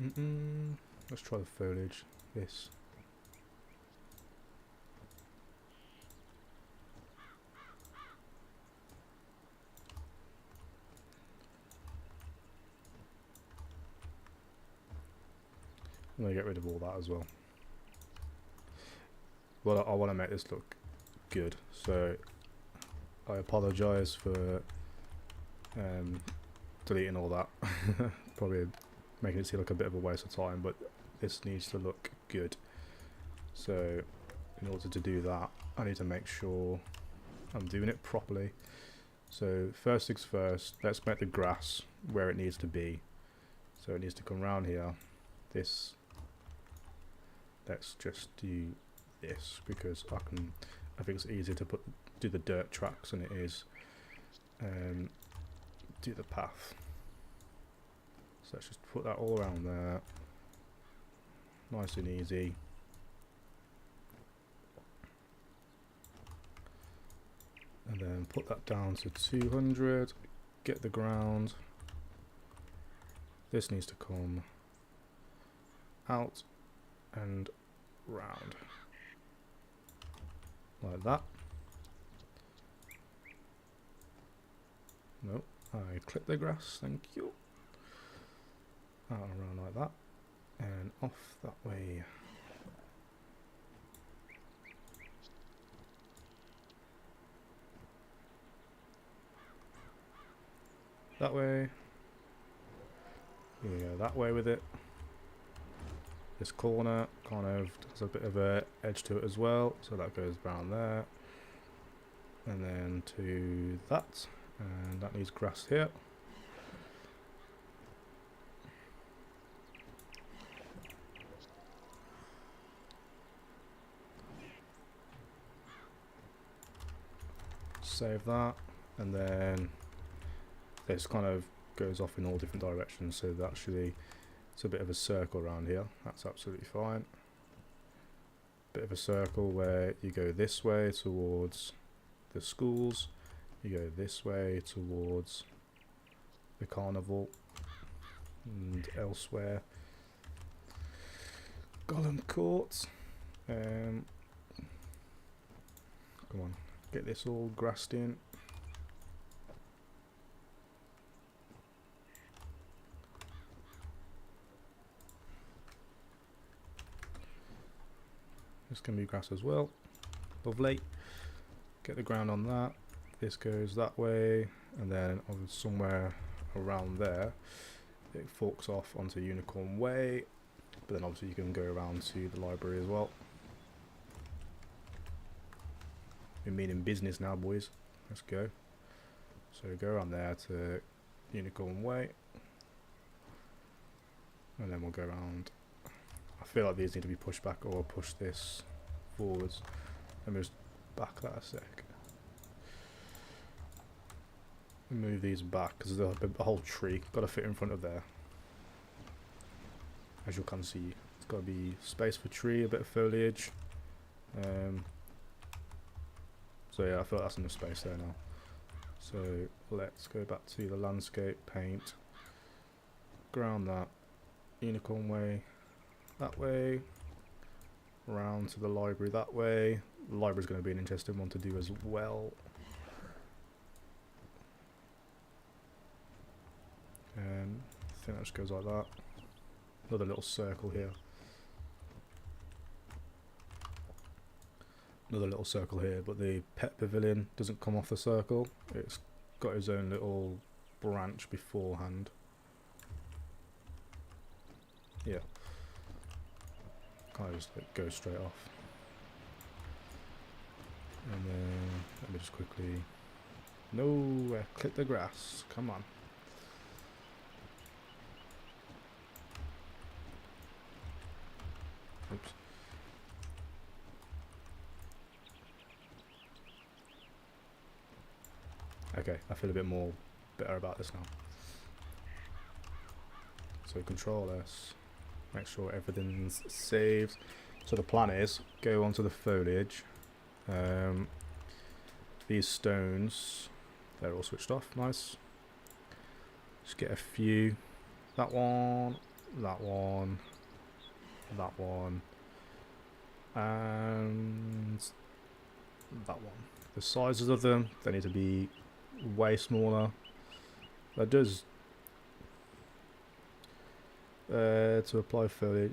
Let's try the foliage. This. I'm going to get rid of all that as well. Well, I want to make this look good, so I apologise for deleting all that. Probably making it seem like a bit of a waste of time, but this needs to look good. So in order to do that, I need to make sure I'm doing it properly. So first things first, let's make the grass where it needs to be. So it needs to come around here. This, let's just do this because I think it's easier to do the dirt tracks than it is do the path. So let's just put that all around there, nice and easy. And then put that down to 200, get the ground. This needs to come out and round like that. Nope, I clip the grass, thank you. Out and around like that, and off that way. That way. You go that way with it. This corner kind of has a bit of a edge to it as well, so that goes around there, and then to that, and that needs grass here. Save that, and then this kind of goes off in all different directions, so that actually it's a bit of a circle around here. That's absolutely fine. Bit of a circle where you go this way towards the schools, you go this way towards the carnival and elsewhere. Golem Court. Come on, get this all grassed in. This can be grass as well. Lovely. Get the ground on that. This goes that way, and then on somewhere around there it forks off onto Unicorn Way, but then obviously you can go around to the library as well. We're meaning business now, boys. Let's go. So go around there to Unicorn Way, and then we'll go around. I feel like these need to be pushed back, or I'll push this forwards. Let me just back that a sec. Move these back because there's a whole tree got to fit in front of there. As you can see, it's got to be space for tree, a bit of foliage. So yeah, I feel like that's enough space there now. So let's go back to the landscape, paint, ground that, Unicorn Way that way, round to the library that way. The library's going to be an interesting one to do as well. I think that just goes like that. Another little circle here. Another little circle here, but the pet pavilion doesn't come off the circle. It's got its own little branch beforehand. Yeah. Kind of just like go straight off. And then let me just quickly. No, clip the grass. Come on. Oops. Okay, I feel a bit more better about this now. So Control S, make sure everything's saved. So the plan is go onto the foliage. These stones, they're all switched off. Nice. Just get a few. That one, that one, and that one. The sizes of them, they need to be way smaller. That does to apply foliage.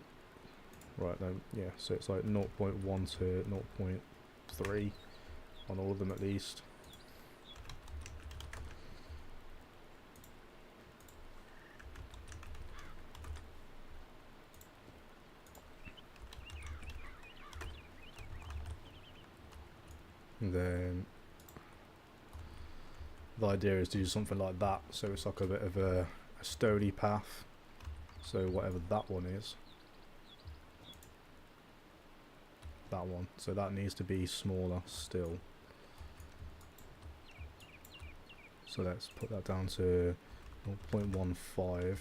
Right then, yeah, so it's like 0.1 to 0.3 on all of them at least. And then the idea is to do something like that, so it's like a bit of a stony path. So whatever that one is, that one, so that needs to be smaller still. So let's put that down to 0.15.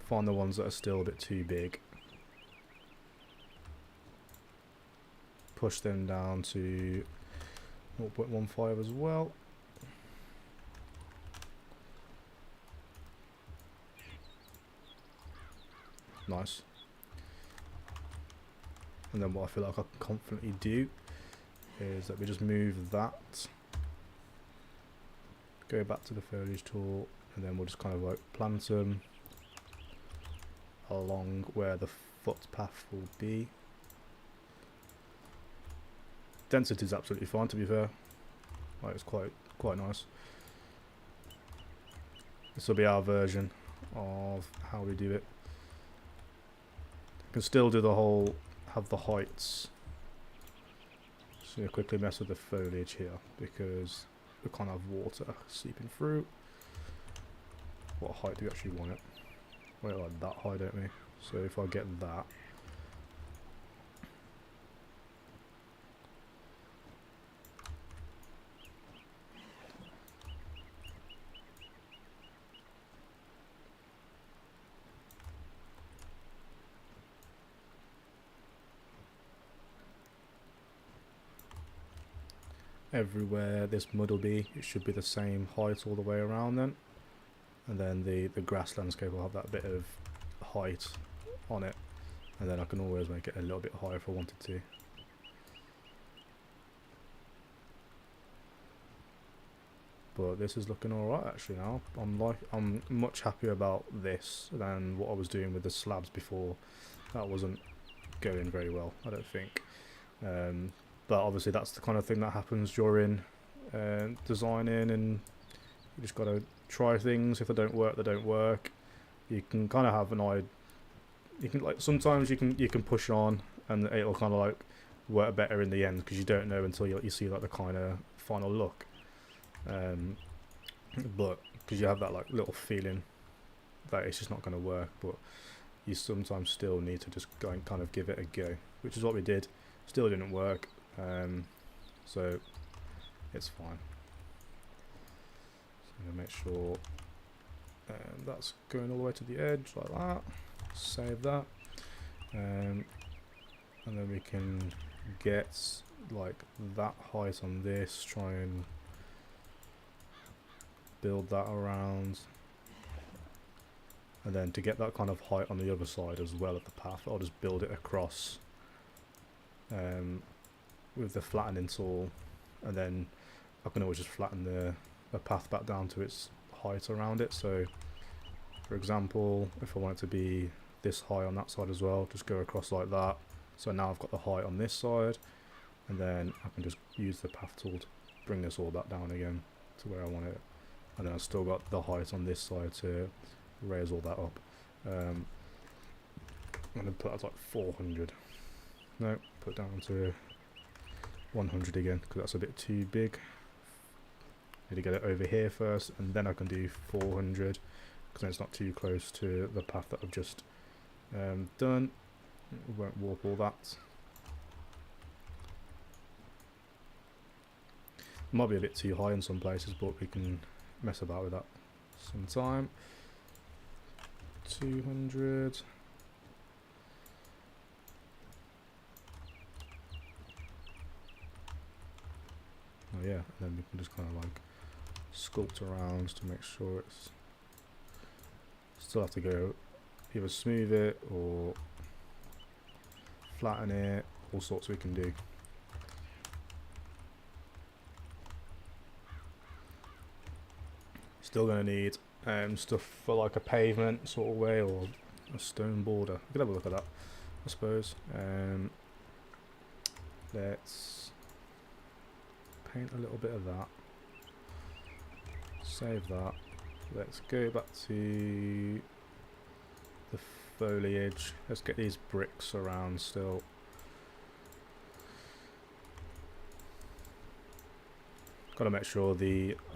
Find the ones that are still a bit too big. Push them down to 0.15 as well. Nice. And then what I feel like I can confidently do is that we just move that, go back to the foliage tool, and then we'll just kind of like plant them along where the footpath will be. Density is absolutely fine, to be fair. Like, it's quite nice. This will be our version of how we do it. Can still do the whole, have the heights. Just gonna quickly mess with the foliage here because we can't have water seeping through. What height do we actually want it? Wait, like that high, don't we? So if I get that, everywhere this mud will be, it should be the same height all the way around then. And then the grass landscape will have that bit of height on it. And then I can always make it a little bit higher if I wanted to. But this is looking alright actually now. I'm much happier about this than what I was doing with the slabs before. That wasn't going very well, I don't think. But obviously that's the kind of thing that happens during designing, and you just got to try things. If they don't work, they don't work. You can kind of have an idea. You can, like, sometimes you can push on and it'll kind of like work better in the end because you don't know until you see like the kind of final look. But because you have that like little feeling that it's just not going to work, but you sometimes still need to just go and kind of give it a go, which is what we did. Still didn't work, so it's fine. So I'm gonna make sure that's going all the way to the edge like that. Save that, and then we can get like that height on this. Try and build that around, and then to get that kind of height on the other side as well of the path, I'll just build it across with the flattening tool, and then I can always just flatten the path back down to its height around it. So for example, if I want it to be this high on that side as well, just go across like that. So now I've got the height on this side, and then I can just use the path tool to bring this all back down again to where I want it, and then I've still got the height on this side to raise all that up. I'm going to put that like 400. No, put down to 100 again because that's a bit too big. Need to get it over here first, and then I can do 400 because then it's not too close to the path that I've just done. We won't warp all that. Might be a bit too high in some places, but we can mess about with that sometime. 200. Oh yeah, and then we can just kind of like sculpt around to make sure it's Still have to go either smooth it or flatten it, all sorts we can do. Still going to need stuff for like a pavement sort of way, or a stone border. We could have a look at that, I suppose. Let's paint a little bit of that. Save that. Let's go back to the foliage. Let's get these bricks around still. Got to make sure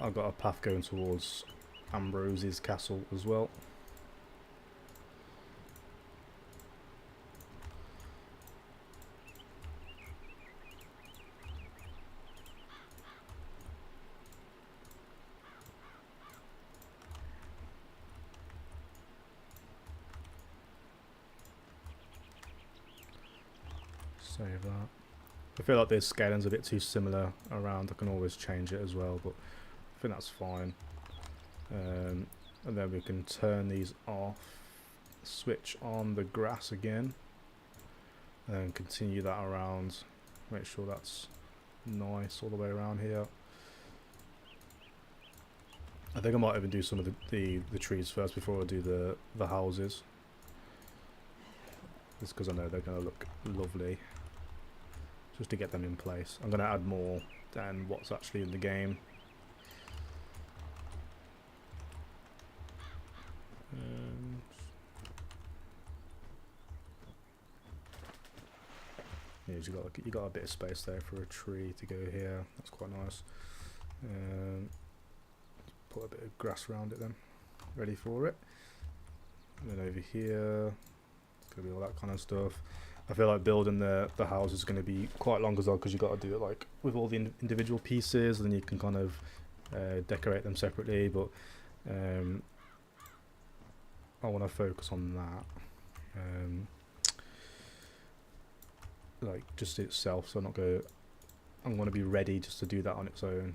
I've got a path going towards Ambrose's castle as well. Save that. I feel like this scaling's a bit too similar around. I can always change it as well, but I think that's fine. And then we can turn these off, switch on the grass again, and continue that around. Make sure that's nice all the way around here. I think I might even do some of the trees first before I do the houses. Just because I know they're going to look lovely. Just to get them in place. I'm going to add more than what's actually in the game. Yeah, you got a bit of space there for a tree to go here. That's quite nice. Put a bit of grass around it then. Ready for it. And then over here, it's going to be all that kind of stuff. I feel like building the house is going to be quite long as well, because you've got to do it like with all the individual pieces, and then you can kind of decorate them separately, but I want to focus on that, like just itself, so I'm going to be ready just to do that on its own.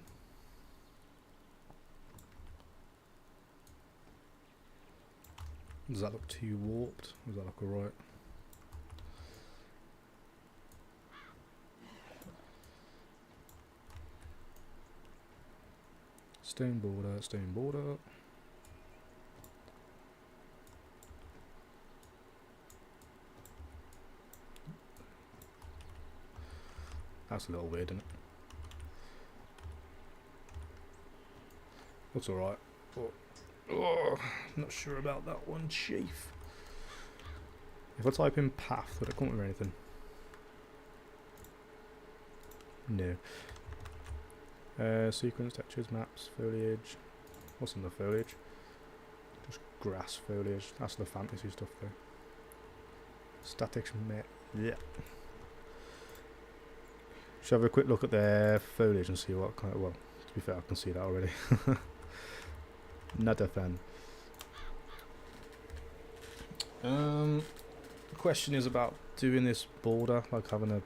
Does that look too warped? Does that look alright? Stone border, stone border. That's a little weird, isn't it? That's alright. Oh, not sure about that one, chief. If I type in path, would it come up with anything? No. Sequence, textures, maps, foliage. What's in the foliage? Just grass foliage. That's the fantasy stuff though. Statics, yeah. Should I have a quick look at their foliage and see what kind of, well, to be fair, I can see that already. Not a fan. The question is about doing this border, like having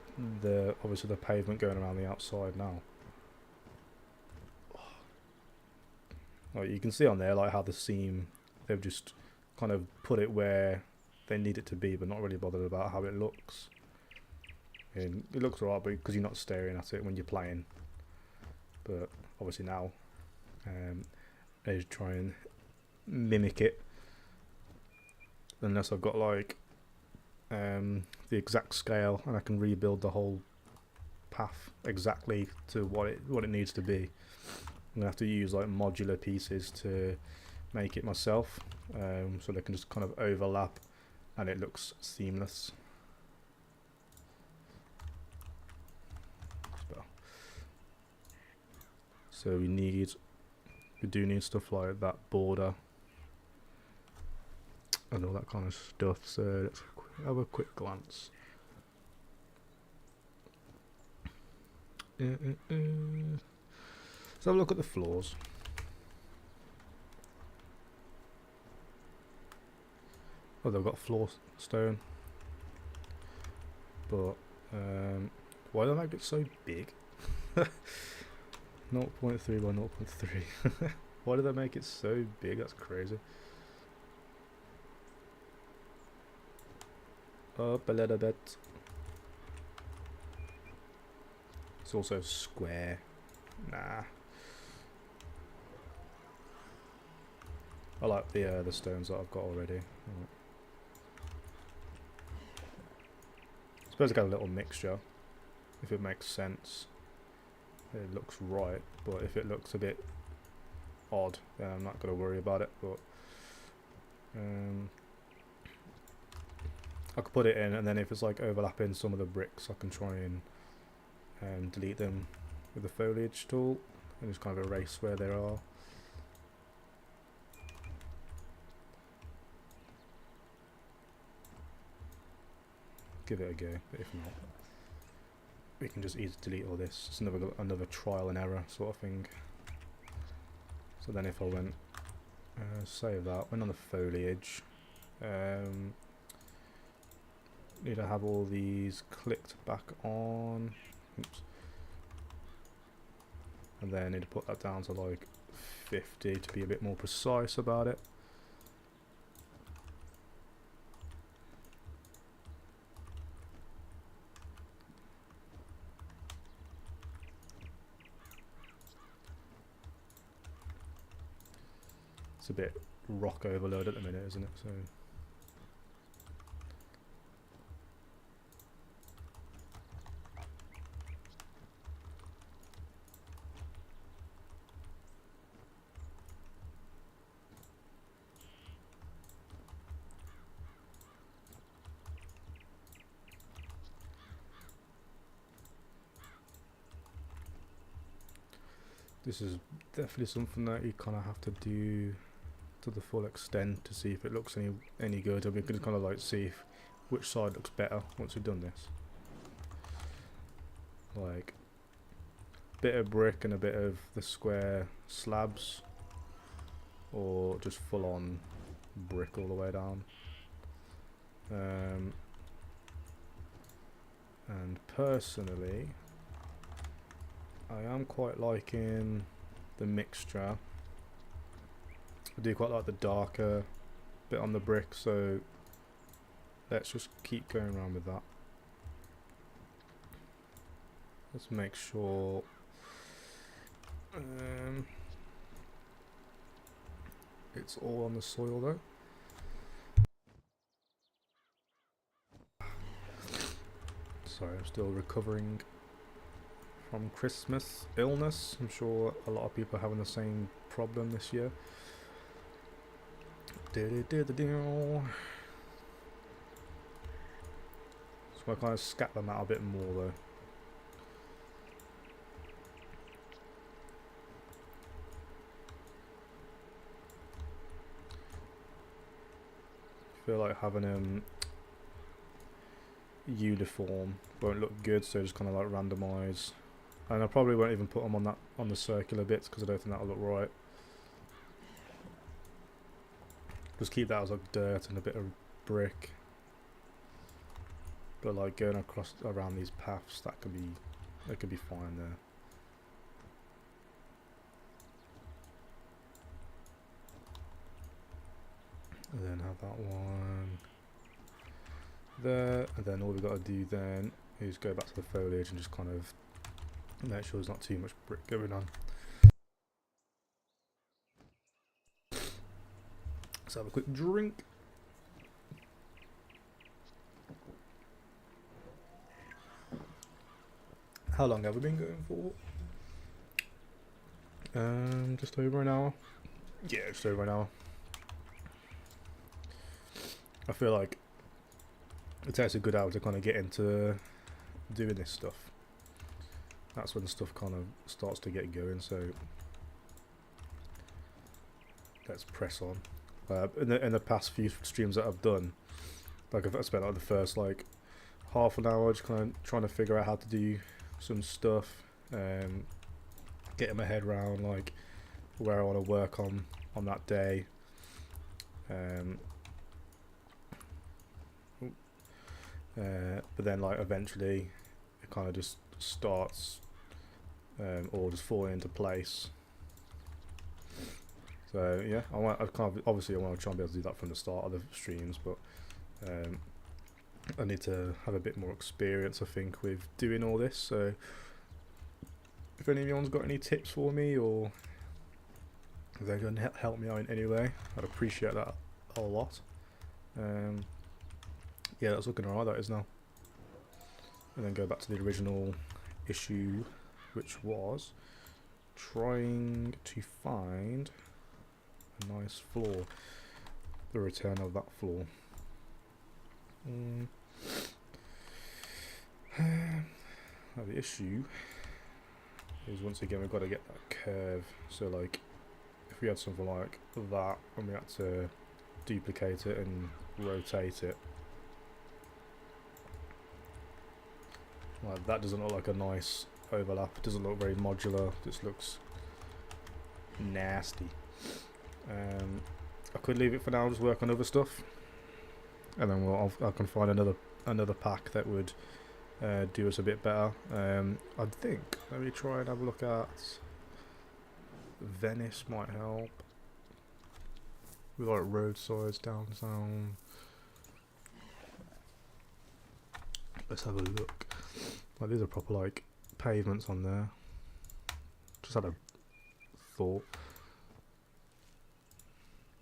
obviously the pavement going around the outside now. Like you can see on there, like how the seam, they've just kind of put it where they need it to be, but not really bothered about how it looks. And it looks alright, but because you're not staring at it when you're playing. But obviously now, I just try and mimic it. Unless I've got like the exact scale, and I can rebuild the whole path exactly to what it needs to be. I'm gonna have to use like modular pieces to make it myself, so they can just kind of overlap and it looks seamless. So we do need stuff like that border and all that kind of stuff. So let's have a quick glance. Let's have a look at the floors. Oh, they've got floor stone, but why do they make it so big? 0.3 by 0.3. Why do they make it so big? That's crazy. up a little bit. It's also square. Nah. I like the stones that I've got already. Right. I suppose I got a little mixture, if it makes sense. It looks right, but if it looks a bit odd, then I'm not going to worry about it. But I could put it in, and then if it's like overlapping some of the bricks, I can try and delete them with the foliage tool and just kind of erase where they are. Give it a go, but if not, we can just easily delete all this. It's another trial and error sort of thing. So then if I went, save that, went on the foliage, need to have all these clicked back on. Oops. And then need to put that down to like 50 to be a bit more precise about it. It's a bit rock overload at the minute, isn't it? So this is definitely something that you kind of have to do to the full extent to see if it looks any good. I mean, you can kind of like see which side looks better once you've done this. Like a bit of brick and a bit of the square slabs, or just full on brick all the way down. And personally, I am quite liking the mixture. I do quite like the darker bit on the brick, so let's just keep going around with that. Let's make sure it's all on the soil though. Sorry, I'm still recovering from Christmas illness. I'm sure a lot of people are having the same problem this year. So I kind of scat them out a bit more though. I feel like having them uniform won't look good, so just kind of like randomize. And I probably won't even put them on the circular bits because I don't think that'll look right. Just keep that as like dirt and a bit of brick. But like going across around these paths, that could be fine there. And then have that one there, and then all we've got to do then is go back to the foliage and just kind of make sure there's not too much brick going on. Let's have a quick drink. How long have we been going for? Just over an hour. Yeah, just over an hour. I feel like it takes a good hour to kind of get into doing this stuff. That's when the stuff kind of starts to get going, so let's press on. In the past few streams that I've done, like I've spent like the first like half an hour just kind of trying to figure out how to do some stuff, getting my head around like where I want to work on that day. But then like eventually it kind of just starts or just falling into place. So yeah, obviously I want to try and be able to do that from the start of the streams, but I need to have a bit more experience, I think, with doing all this. So if anyone's got any tips for me, or if they're going to help me out in any way, I'd appreciate that a lot. Yeah, that's looking alright, that is now. And then go back to the original issue, which was trying to find a nice floor, the return of that floor. Now the issue is, once again, we've got to get that curve. So like, if we had something like that and we had to duplicate it and rotate it, like that doesn't look like a nice overlap. It doesn't look very modular. This looks nasty. I could leave it for now and just work on other stuff, and then I can find another pack that would do us a bit better. I think, let me try and have a look at Venice, might help. We like roadsides downtown. Let's have a look. Like, these are proper like pavements on there. Just had a thought.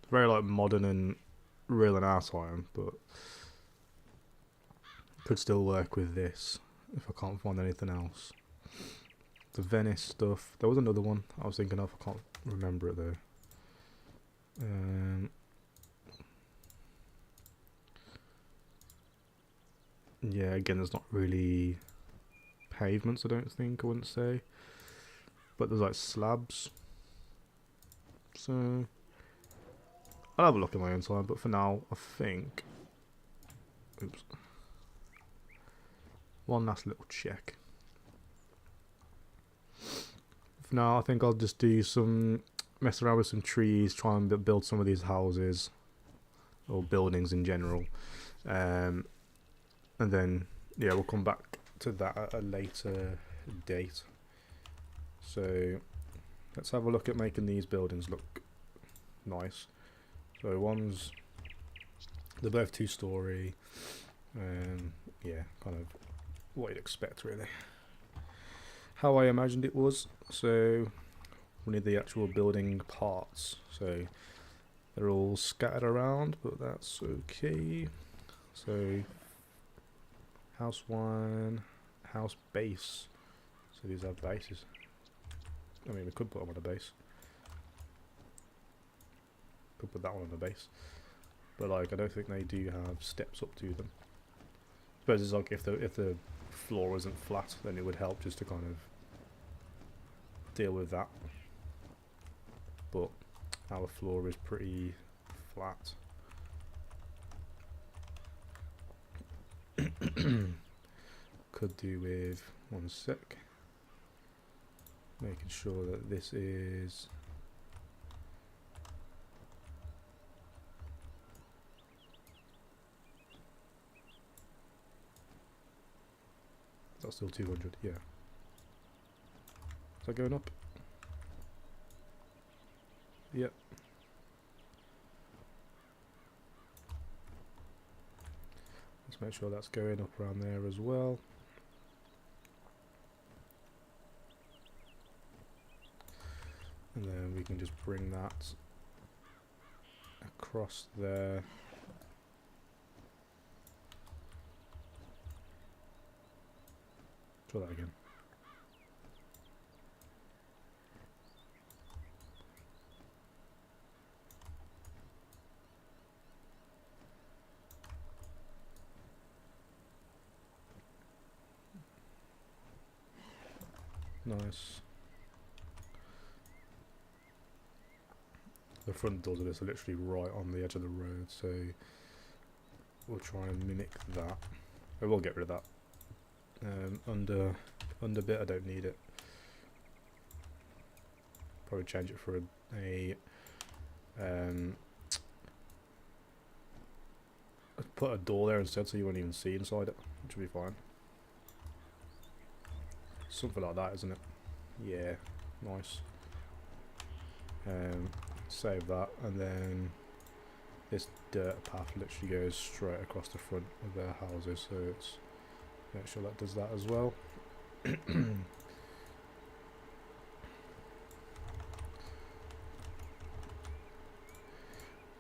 It's very like modern and real in our time, but could still work with this if I can't find anything else. The Venice stuff. There was another one I was thinking of. I can't remember it though. Yeah, again, there's not really pavements, I don't think, I wouldn't say. But there's like slabs. So I'll have a look in my own time, but for now, I think... Oops. One last little check. For now, I think I'll just do some... mess around with some trees, try and build some of these houses. Or buildings in general. And then, yeah, we'll come back to that at a later date. So, let's have a look at making these buildings look nice. So they're both 2-story. Yeah, kind of what you'd expect, really. How I imagined it was. So, we need the actual building parts. So, they're all scattered around, but that's okay. So, house 1, house base. So these have bases. I mean, we could put them on a base. Could put that one on a base. But like, I don't think they do have steps up to them. I suppose it's like if the floor isn't flat, then it would help just to kind of deal with that. But our floor is pretty flat. Could do with, one sec, making sure that this is still 200, yeah. Is that going up? Yep. Let's make sure that's going up around there as well. And then we can just bring that across there. Try that again. Nice. The front doors of this are literally right on the edge of the road, so we'll try and mimic that. I will get rid of that. Under bit, I don't need it. Probably change it for put a door there instead, so you won't even see inside it, which will be fine. Something like that, isn't it? Yeah, nice. Save that, and then this dirt path literally goes straight across the front of their houses, so it's make sure that does that as well.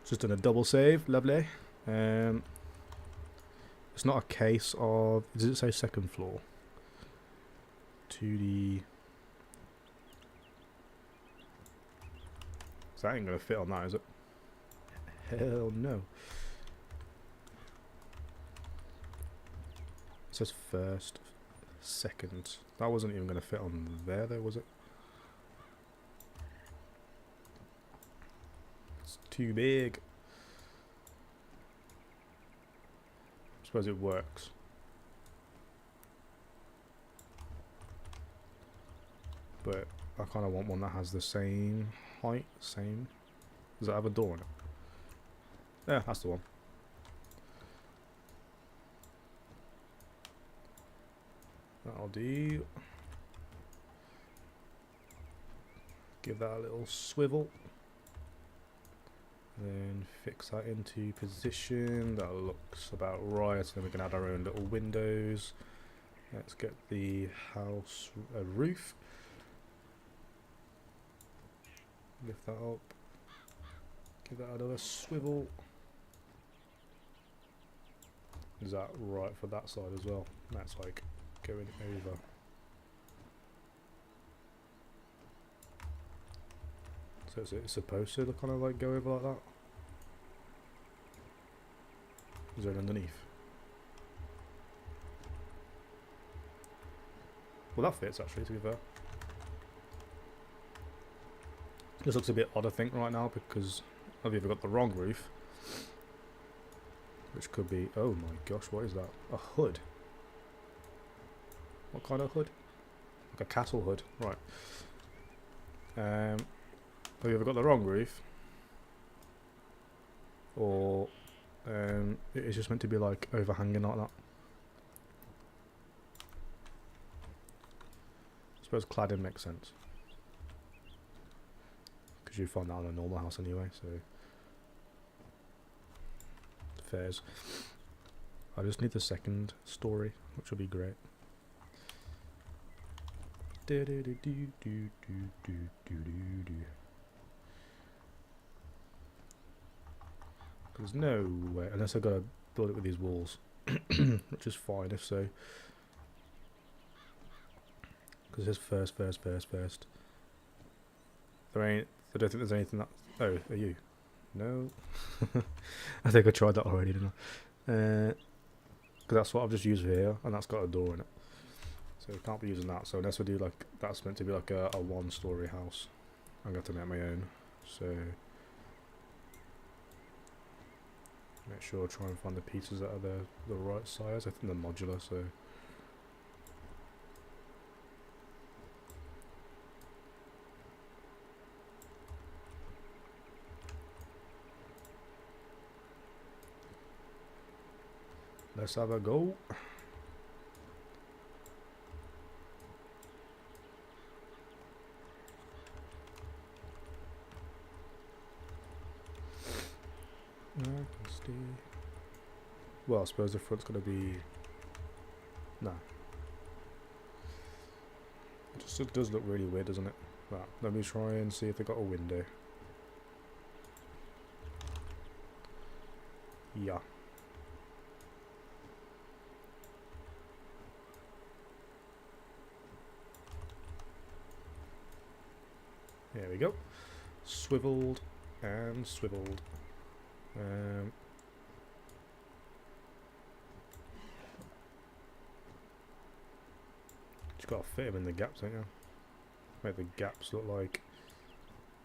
Just done a double save, lovely. It's not a case of, does it say second floor? To the, so that ain't gonna fit on that, is it? Hell no. It says first, second. That wasn't even gonna fit on there though, was it? It's too big. I suppose it works. But I kind of want one that has the same height, same. Does it have a door in it? Yeah, that's the one. That'll do. Give that a little swivel. Then fix that into position. That looks about right. Then we can add our own little windows. Let's get the house roof. Lift that up. Give that another swivel. Is that right for that side as well? That's like going over. So is it supposed to kind of like go over like that? Is there underneath? Well, that fits actually, to be fair. This looks a bit odd, I think, right now because I've either got the wrong roof, which could be, oh my gosh, what is that? A hood. What kind of hood? Like a castle hood, right. Have you ever got the wrong roof? Or it's just meant to be like overhanging like that. I suppose cladding makes sense. Because you find that on a normal house anyway, so fairs. I just need the second story, which will be great. There's no way, unless I've got to build it with these walls, which is fine if so. Because it says first. I don't think there's anything that. Oh, are you? No. I think I tried that already, didn't I? Because that's what I've just used here, and that's got a door in it. So I can't be using that. So unless I do like, that's meant to be like a one-story house. I'm going to have to make my own. So make sure I try and find the pieces that are the right size. I think they're modular, so. Let's have a go. Well, I suppose the front's gonna be. Nah. It does look really weird, doesn't it? Right, let me try and see if they got a window. Yeah. There we go. Swiveled and swiveled. Just gotta fit them in the gaps, ain't you? Make the gaps look like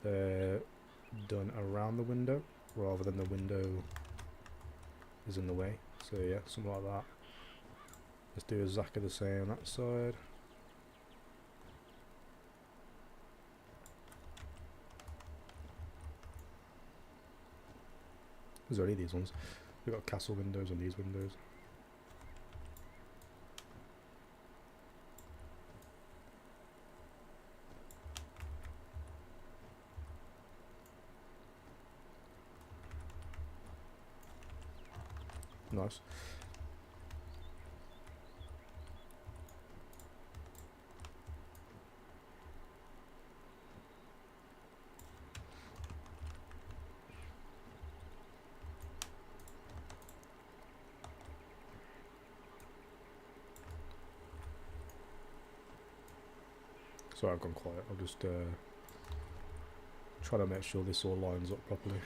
they're done around the window rather than the window is in the way. So yeah, something like that. Let's do exactly the same on that side. There's already these ones. We've got castle windows on these windows. Nice. Sorry, I've gone quiet. I'll just try to make sure this all lines up properly.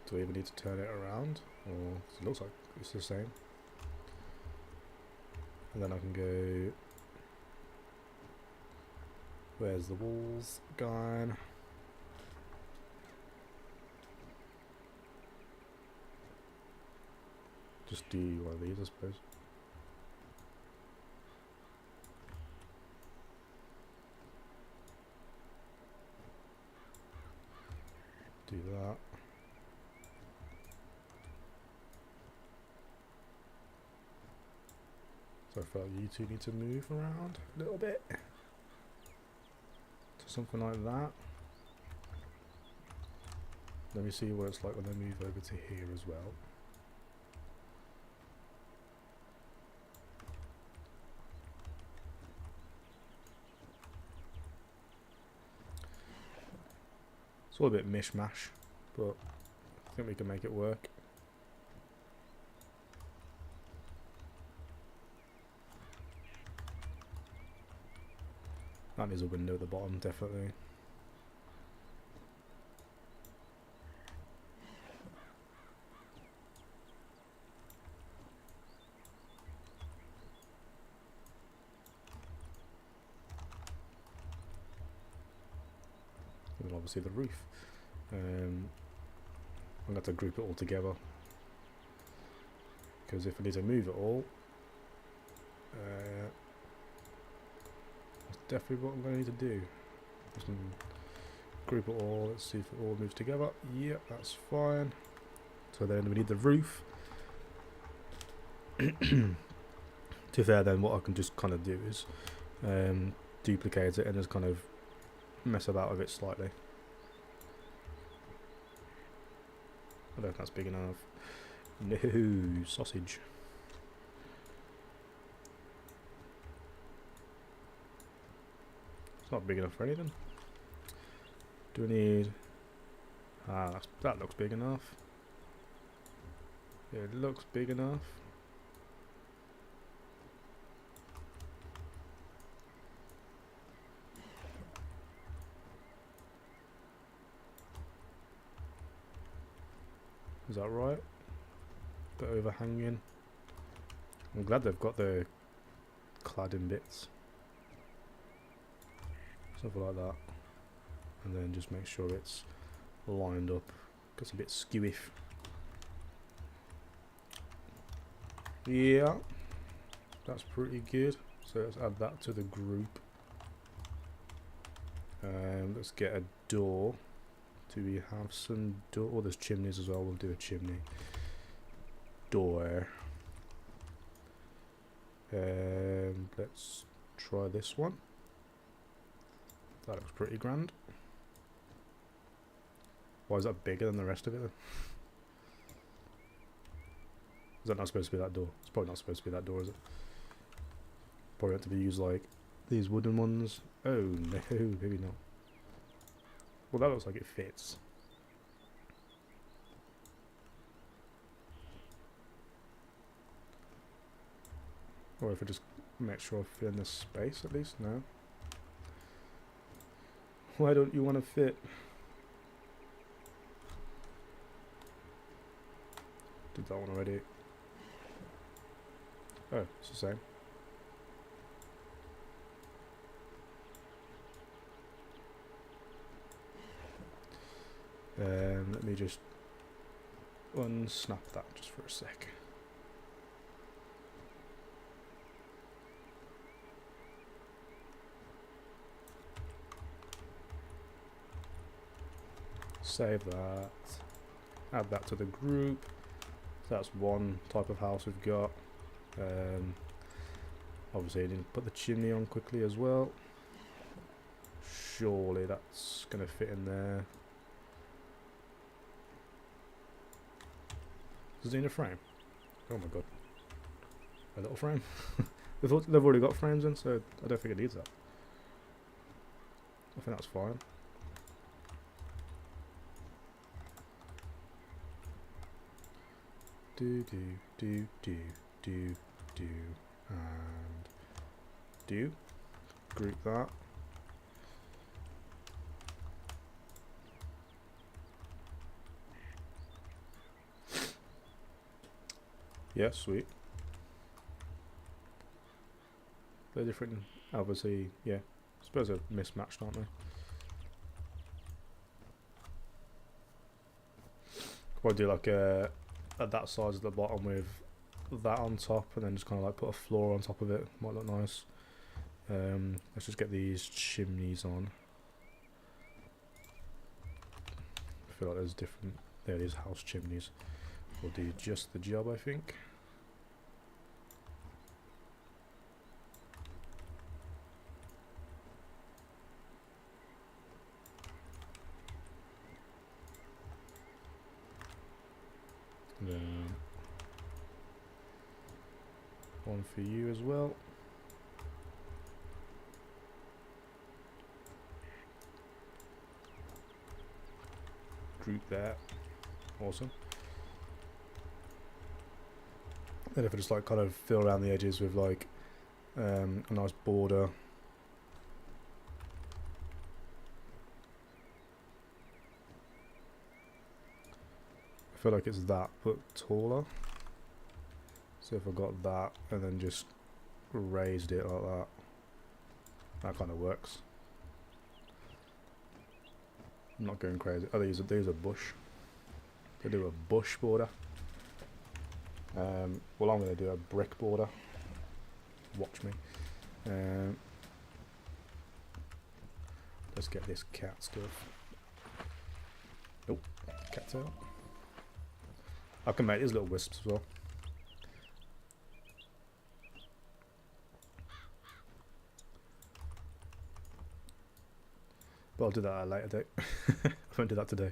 Do we even need to turn it around? Or it looks like it's the same. And then I can go. Where's the walls gone? Just do one of these, I suppose. Do that. So I felt you two need to move around a little bit to something like that. Let me see what it's like when I move over to here as well. It's all a bit mishmash, but I think we can make it work. That needs a window at the bottom, definitely. And then obviously the roof. I'm going to have to group it all together, because if I need to move it all, that's definitely what I'm going to need to do. Just group it all. Let's see if it all moves together. Yep, that's fine. So then we need the roof. To be fair, then what I can just kind of do is duplicate it and just kind of mess about with it slightly. I don't know if that's big enough. No, sausage. It's not big enough for anything. Do we need... that looks big enough. Yeah, it looks big enough. Is that right? Bit overhanging. I'm glad they've got the cladding bits. Something like that. And then just make sure it's lined up. Gets a bit skewy. Yeah. That's pretty good. So let's add that to the group. Let's get a door. Do we have some door? Oh, there's chimneys as well. We'll do a chimney. Door. Let's try this one. That looks pretty grand. Why is that bigger than the rest of it? Is that not supposed to be that door? It's probably not supposed to be that door, is it? Probably have to be used like these wooden ones. Oh no, maybe not. Well, that looks like it fits. Or if I just make sure I fit in this space at least. No. Why don't you want to fit? Did that one already. Oh, it's the same. Let me just unsnap that just for a sec. Save that. Add that to the group. So that's one type of house we've got. Obviously I need to put the chimney on quickly as well. Surely that's going to fit in there. Does it need a frame? Oh my god. A little frame? They've already got frames in, so I don't think it needs that. I think that's fine. Do, and do. Group that. Yeah, sweet. They're different, obviously, yeah. I suppose they're mismatched, aren't they? Probably do like at that size at the bottom with that on top, and then just kind of like put a floor on top of it. Might look nice. Let's just get these chimneys on. I feel like there's different. There it is, house chimneys. Will do just the job, I think. Then one for you as well. Group that. Awesome. Then if I just like kind of fill around the edges with like a nice border. I feel like it's that but taller. So if I got that and then just raised it like that, that kind of works. I'm not going crazy. Oh, these are bush. They do a bush border. Well, I'm going to do a brick border. Watch me. Let's get this cat stuff. Nope, cat's out. I can make these little wisps as well. But I'll do that at a later date. I won't do that today.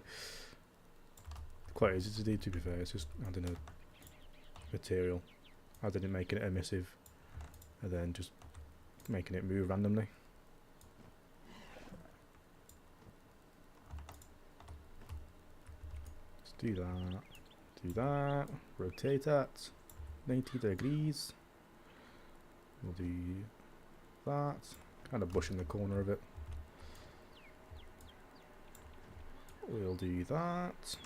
Quite easy to do, to be fair. It's just adding a material, adding it, making it emissive, and then just making it move randomly. Let's do that. Do that. Rotate that 90 degrees. We'll do that. Kind of bush in the corner of it. We'll do that.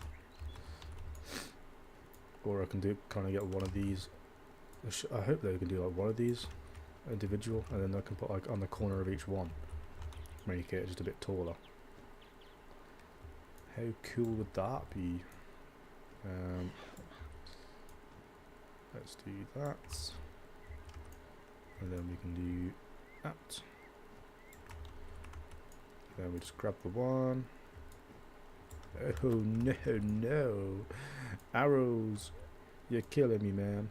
Or I can do kind of get one of these. I hope they can do like one of these individual, and then I can put like on the corner of each one, make it just a bit taller. How cool would that be? Let's do that, and then we can do that. Then we just grab the one. Oh no, no. Arrows. You're killing me, man.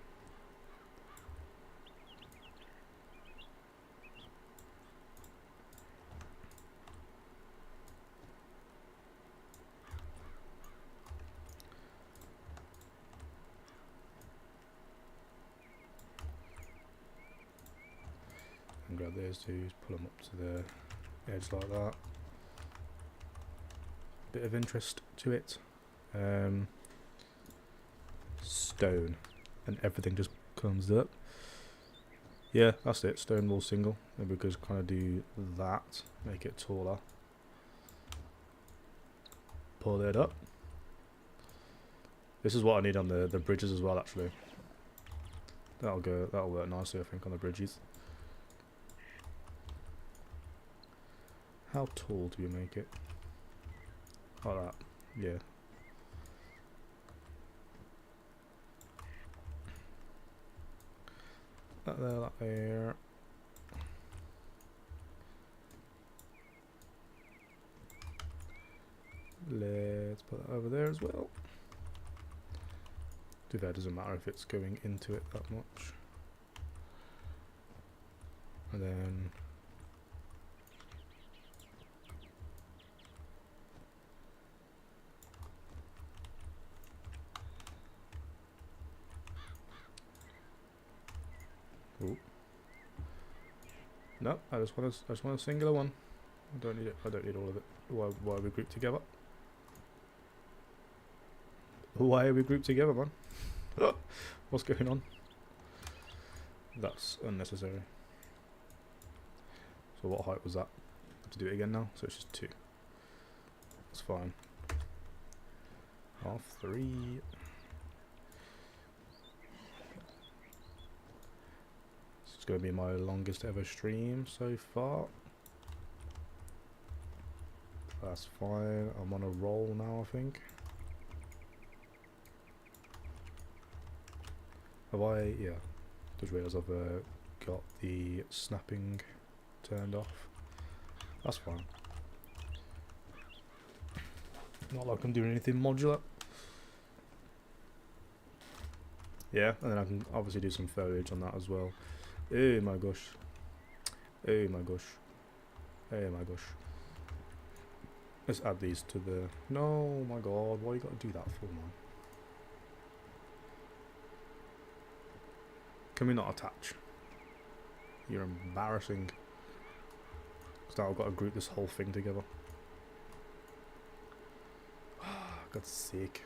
And grab those two, pull them up to the edge like that. Bit of interest to it. Stone, and everything just comes up. Yeah, that's it. Stone wall single. Maybe we could kind of do that, make it taller. Pull it up. This is what I need on the bridges as well. Actually, that'll work nicely, I think, on the bridges. How tall do you make it? Like that, yeah. That there, that there. Let's put that over there as well. Too bad, doesn't matter if it's going into it that much. And then ooh. No, I just want a singular one. I don't need it. I don't need all of it. Why are we grouped together? Why are we grouped together, man? What's going on? That's unnecessary. So what height was that? I have to do it again now, so it's just 2. That's fine. Half 3. This is going to be my longest ever stream so far. That's fine. I'm on a roll now, I think. Have I? Yeah. Just realised I've got the snapping turned off. That's fine. Not like I'm doing anything modular. Yeah, and then I can obviously do some foliage on that as well. Oh my gosh. Oh my gosh. Oh my gosh. Let's add these to the... No, my god, why you gotta do that for, man? Can we not attach? You're embarrassing. Because now I've got to group this whole thing together. God's sake.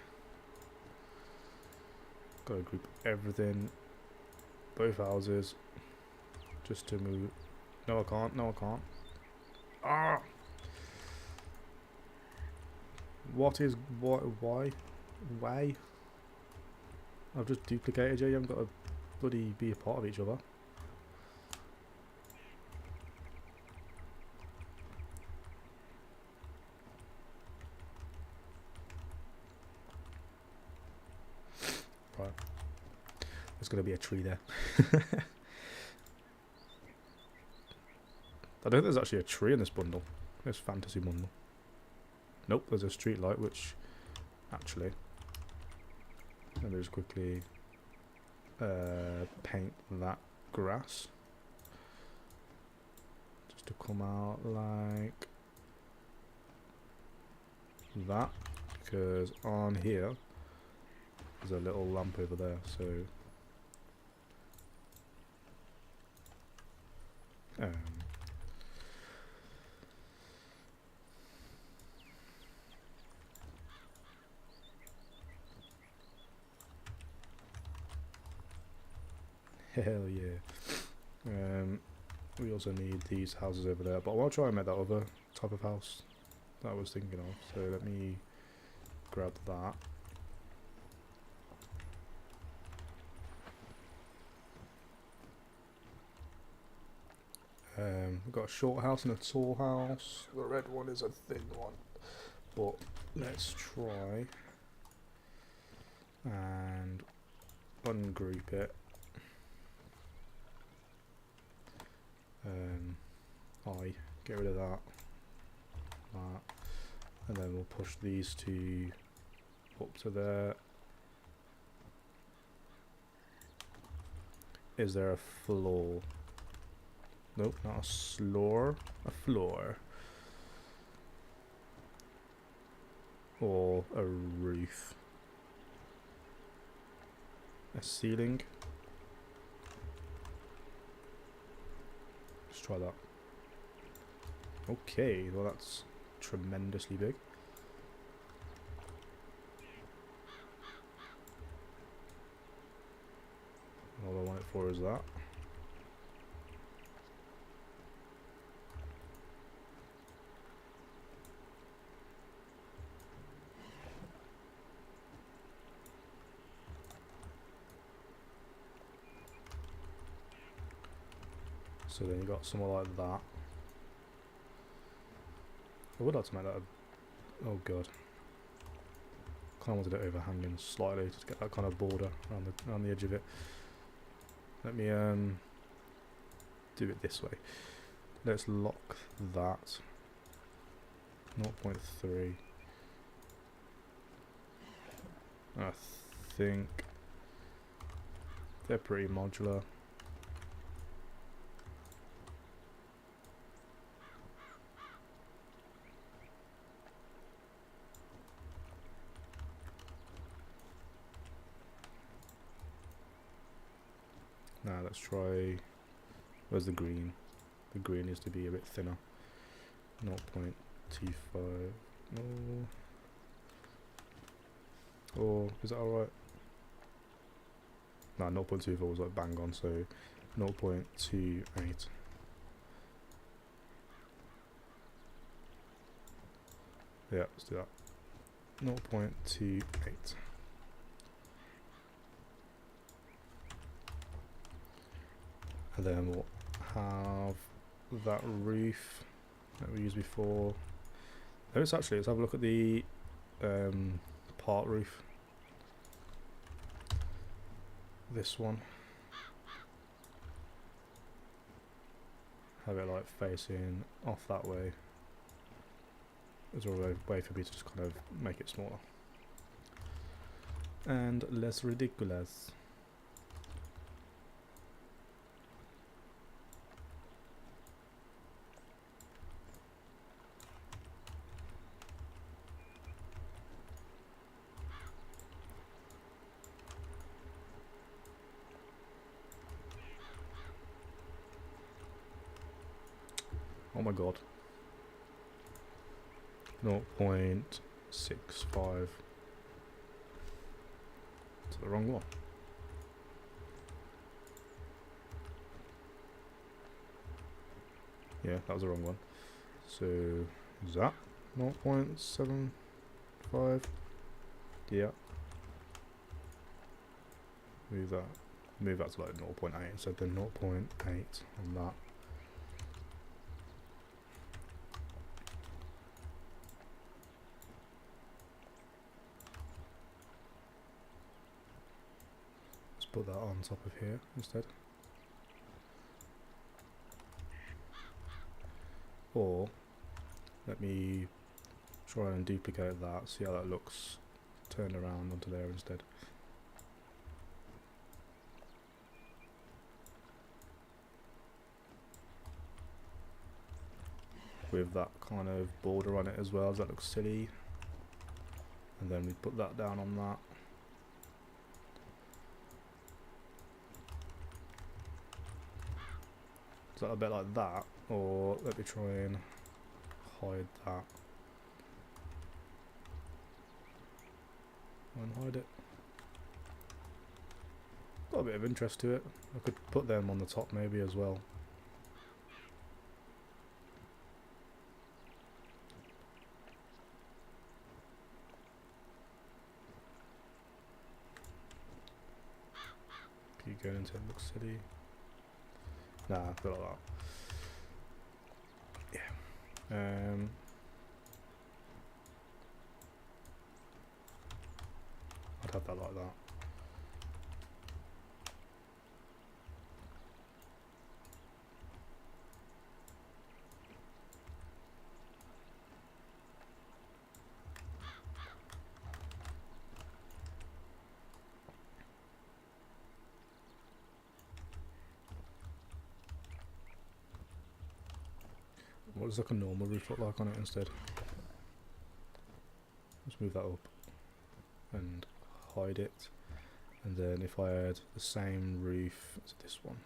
Gotta group everything. Both houses. Just to move. No, I can't. No, I can't. Ah! What is... What? Why? Why? I've just duplicated you. You haven't got to bloody be a part of each other. Right. There's going to be a tree there. I don't think there's actually a tree in this bundle. This fantasy bundle. Nope, there's a street light, which actually... Let me just quickly paint that grass. Just to come out like that. Because on here, there's a little lamp over there, so... Hell yeah. We also need these houses over there, but I want to try and make that other type of house that I was thinking of. So let me grab that. We've got a short house and a tall house. The red one is a thin one, but let's try and ungroup it. Get rid of that, and then we'll push these two up to there. Is there a floor? Nope, not a floor. A floor. Or a roof. A ceiling. Let's try that. Okay, well that's tremendously big. All I want it for is that. So then you got somewhere like that. I would like to make that a... Oh god. Kind of wanted it overhanging slightly to get that kind of border around the edge of it. Let me do it this way. Let's lock that. 0.3. I think they're pretty modular. Let's try, where's the green? The green needs to be a bit thinner. 0.25, no. Or is that alright? No, 0.24 was like bang on, so 0.28. Yeah, let's do that. 0.28. And then we'll have that roof that we used before. Let's have a look at the part roof. This one. Have it like facing off that way. There's a way for me to just kind of make it smaller and less ridiculous. Oh my god. 0.65. It's the wrong one. Yeah, that was the wrong one. So, is that 0.75? Yeah. Move that to like 0.8 instead of 0.8 on that. Put that on top of here instead. Or let me try and duplicate that, see how that looks turned around onto there instead. With that kind of border on it as well, as that looks silly. And then we put that down on that. Is that a bit like that? Or let me try and hide that. And hide it. Got a bit of interest to it. I could put them on the top maybe as well. Keep going until it looks silly. Nah, I feel like that. Yeah. I'd have that like that. What does like a normal roof look like on it instead? Let's move that up and hide it. And then if I had the same roof as this one.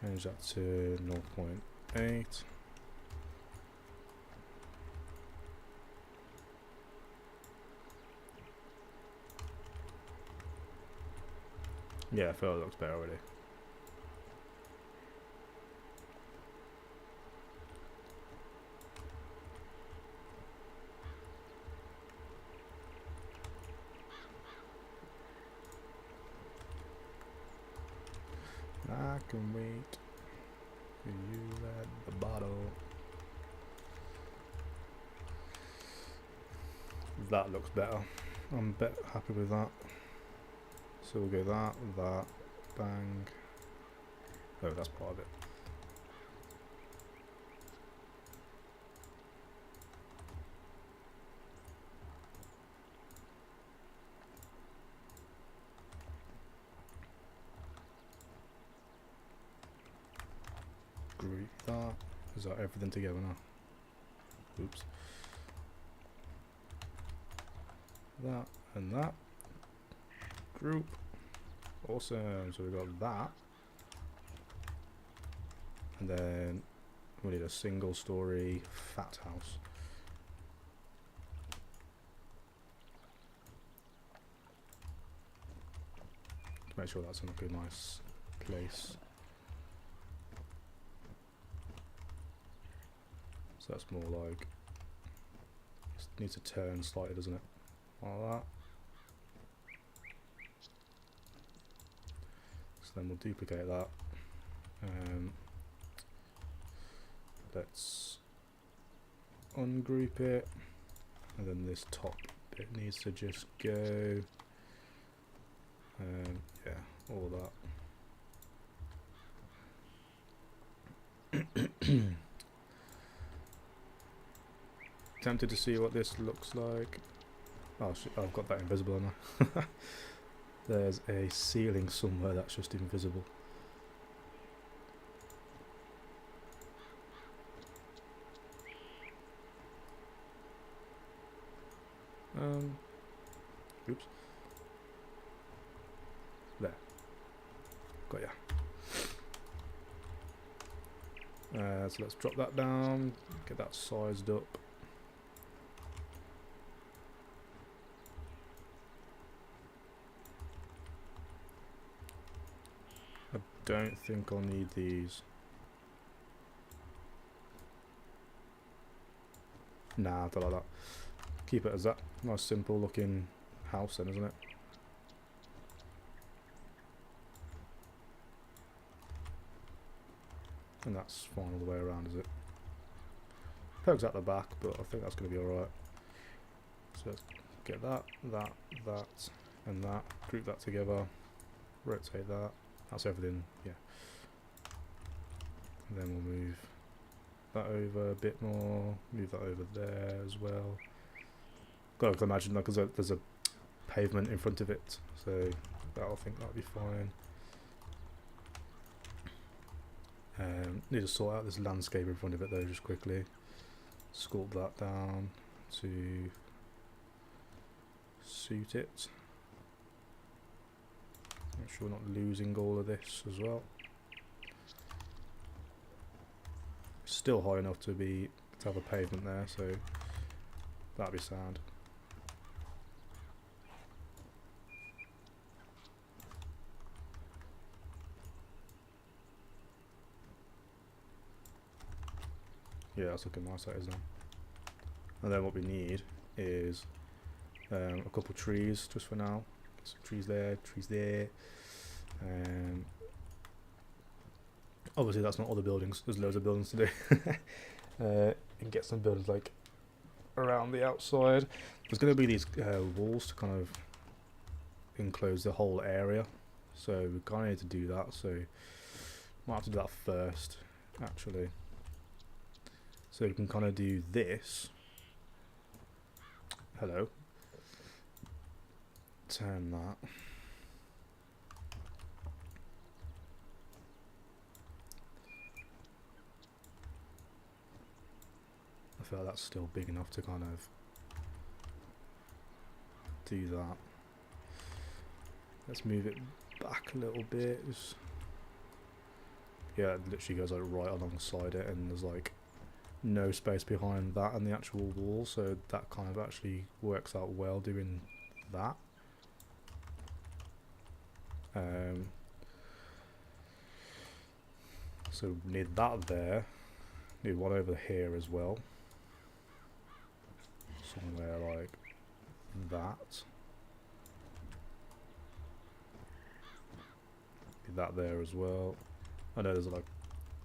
Change that to 0.8. Yeah, I feel it looks better already. I can wait for you at the bottle. That looks better. I'm a bit happy with that. So we'll go that, bang. Oh, that's part of it. Group that, Is that everything together now? Oops. That and that. Group. Awesome. So we've got that. And then we need a single story fat house. To make sure that's in like a nice place. So that's more like, it needs to turn slightly, doesn't it? Like that. So then we'll duplicate that. Let's ungroup it, and then this top bit needs to just go. Yeah, all that. Tempted to see what this looks like. Oh shit, I've got that invisible now. There's a ceiling somewhere that's just invisible. Oops. There. Got ya. So let's drop that down, get that sized up. I don't think I'll need these. Nah, I don't like that. Keep it as that. Nice simple looking house then, isn't it? And that's fine all the way around, is it? Pokes at the back, but I think that's going to be alright. So let's get that, and that. Group that together. Rotate that. That's everything, yeah. And then we'll move that over a bit more. Move that over there as well. Got to imagine like there's a pavement in front of it, so I think that'll be fine. Need to sort out this landscape in front of it though, just quickly. Sculpt that down to suit it. Make sure we're not losing all of this as well. Still high enough to have a pavement there, so that'll be sound. Yeah, that's looking nice, that is now. And then what we need is a couple trees just for now. Get some trees there, trees there. Obviously that's not all the buildings, there's loads of buildings to do. And get some buildings like around the outside. There's going to be these walls to kind of enclose the whole area. So we kind of need to do that, so might have to do that first actually. So we can kind of do this. Hello. Turn that. I feel like that's still big enough to kind of do that. Let's move it back a little bit. Yeah, it literally goes like right alongside it, and there's like no space behind that and the actual wall, so that kind of actually works out well doing that. So we need that there. Need one over here as well. Somewhere like that. Need that there as well. I know there's like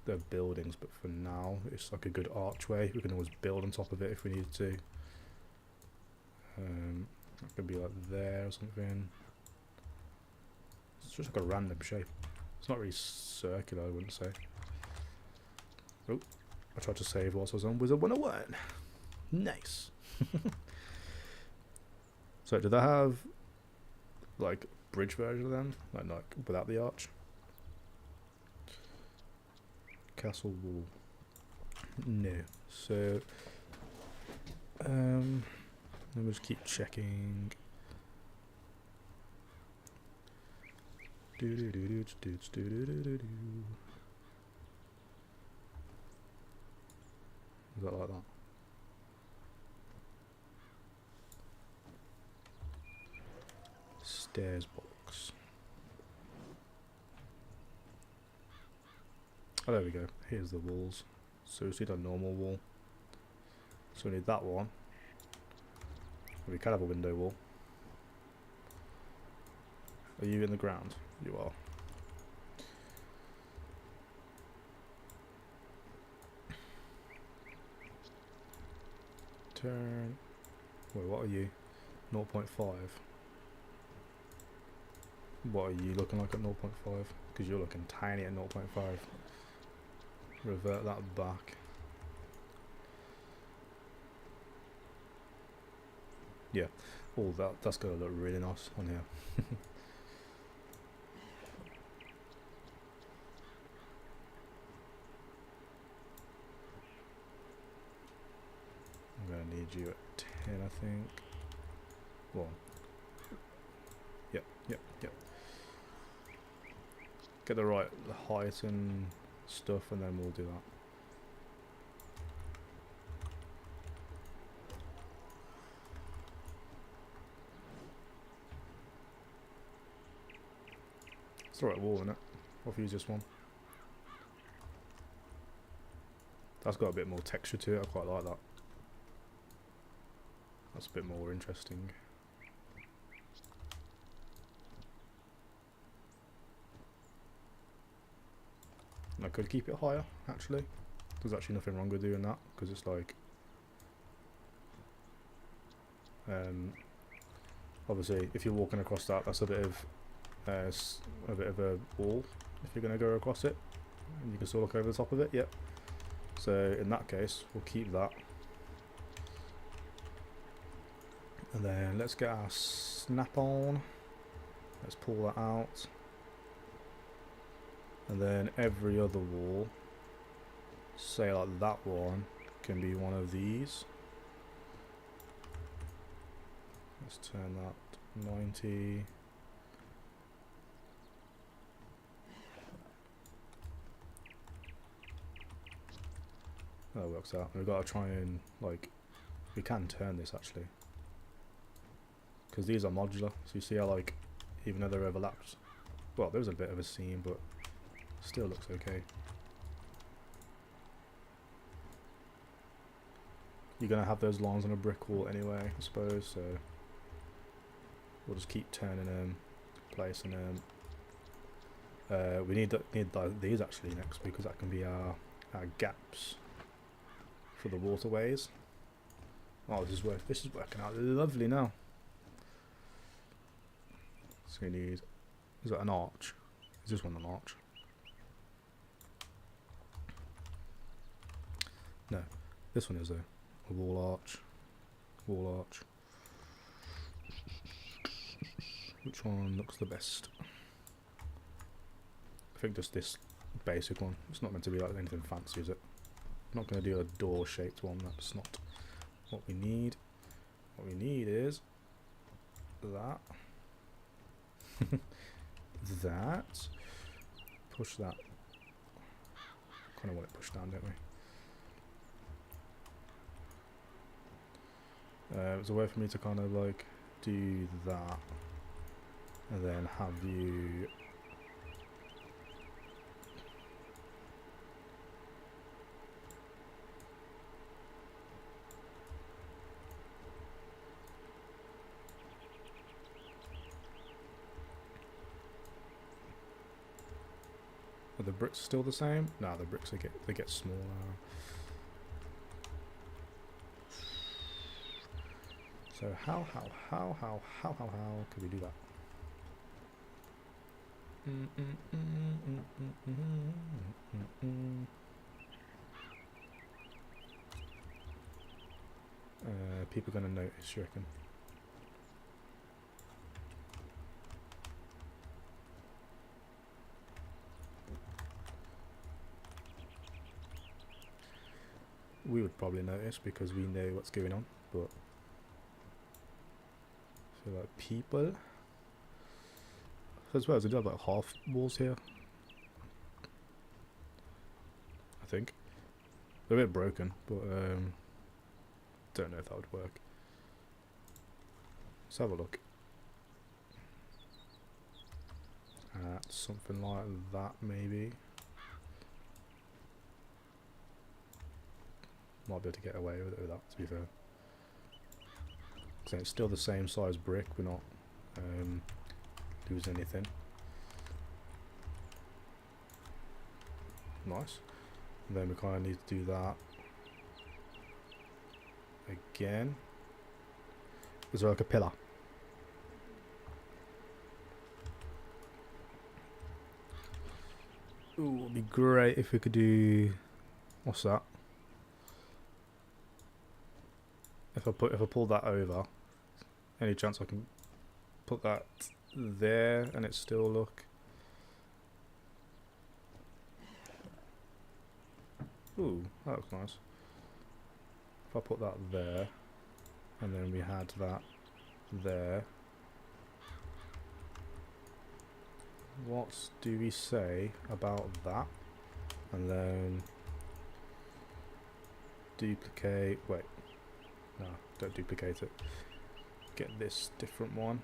they're buildings, but for now it's like a good archway. We can always build on top of it if we need to. That could be like there or something. It's just like a random shape. It's not really circular, I wouldn't say. Oh, I tried to save whilst I was on Wizard101. Nice. So do they have like bridge version of them? Like without the arch? Castle wall. No. So let me just keep checking. Is that like that? Stairs box. Oh, there we go. Here's the walls. So we just need a normal wall. So we need that one. We can have a window wall. Are you in the ground? You are. Turn. Wait, what are you? 0.5. What are you looking like at 0.5? Because you're looking tiny at 0.5. Revert that back. Yeah. Oh, that's gonna look really nice on here. I'm gonna need you at 10, I think. Well, yep. Get the right height and stuff, and then we'll do that. It's the right wall, isn't it? I'll use this one. That's got a bit more texture to it. I quite like that. That's a bit more interesting. I could keep it higher, actually. There's actually nothing wrong with doing that, because it's like, obviously, if you're walking across that, that's a bit of a wall. If you're going to go across it, and you can still look over the top of it. Yep. So in that case, we'll keep that, and then let's get our snap on. Let's pull that out. And then every other wall, say like that one, can be one of these. Let's turn that 90. That works out. We've got to try and, like, we can turn this actually, because these are modular. So you see how, like, even though they're overlapped, well, there's a bit of a seam, but still looks okay. You're gonna have those lines on a brick wall anyway, I suppose, so we'll just keep turning them, placing them. We need these actually next, because that can be our gaps for the waterways. Oh, this is working out lovely now. So we need, is that an arch? Is this one an arch? No, this one is a wall arch. Wall arch. Which one looks the best? I think just this basic one. It's not meant to be like anything fancy, is it? I'm not going to do a door shaped one. That's not what we need. What we need is that. That. Push that. Kind of want it pushed down, don't we? It's a way for me to kind of like do that, and then have you are the bricks still the same? No, the bricks they get smaller. So how could we do that? People are going to notice, you reckon? would probably notice because we know what's going on. But so like people, as well as I do have like half walls here. I think they're a bit broken, but don't know if that would work. Let's have a look. Something like that, maybe. Might be able to get away with that, to be fair. So it's still the same size brick, we're not losing anything. Nice. And then we kind of need to do that again. Is there like a pillar? Ooh, it'd be great if we could do. What's that? If I pull that over, any chance I can put that there and it still look. Ooh, that looks nice. If I put that there, and then we had that there. What do we say about that? And then duplicate. Wait, no, don't duplicate it. Get this different one.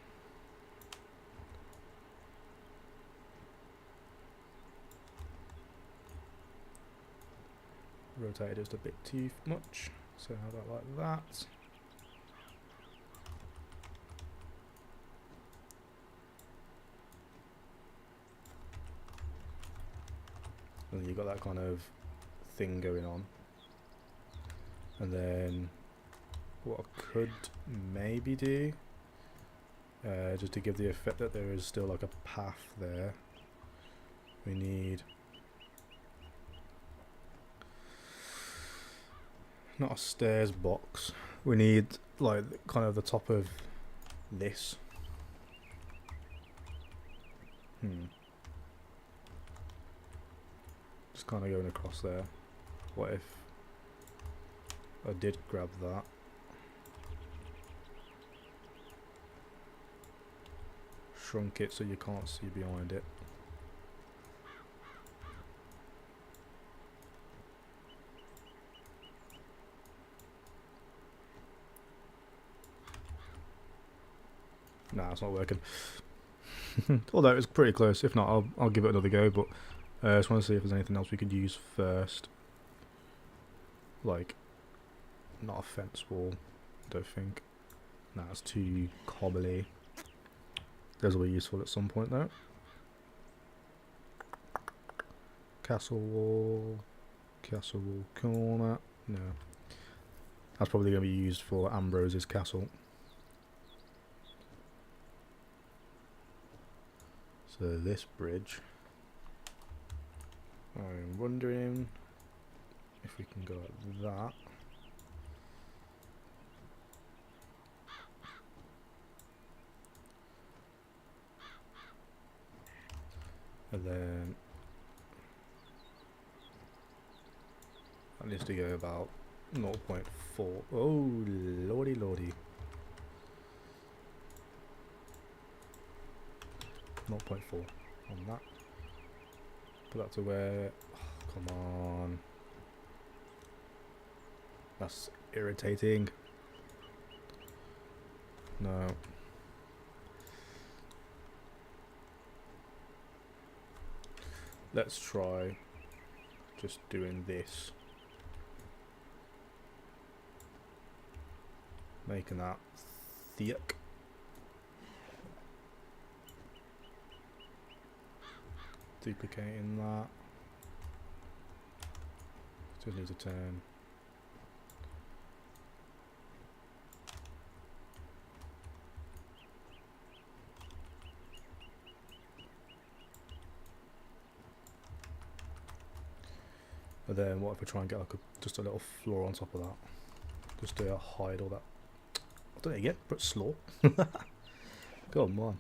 Rotate it just a bit too much. So how about like that? And then you've got that kind of thing going on. And then what I could maybe do, just to give the effect that there is still like a path there, we need not a stairs box, we need like kind of the top of this. Just kind of going across there. What if I did grab that? Shrunk it so you can't see behind it. Nah, it's not working. Although it's pretty close. If not, I'll give it another go. But I just want to see if there's anything else we could use first. Like, not a fence wall, I don't think. Nah, it's too cobbly. Those will be useful at some point though. Castle wall corner. No, that's probably going to be used for Ambrose's castle. So this bridge, I'm wondering if we can go like that. And then that needs to go about 0.4. Oh lordy lordy. 0.4 on that. Put that to where? Oh, come on. That's irritating. No. Let's try just doing this. Making that thick. Duplicating that. Just need to turn. But then what if we try and get like just a little floor on top of that? Just to hide all that. I've done it again, but slow. Come on.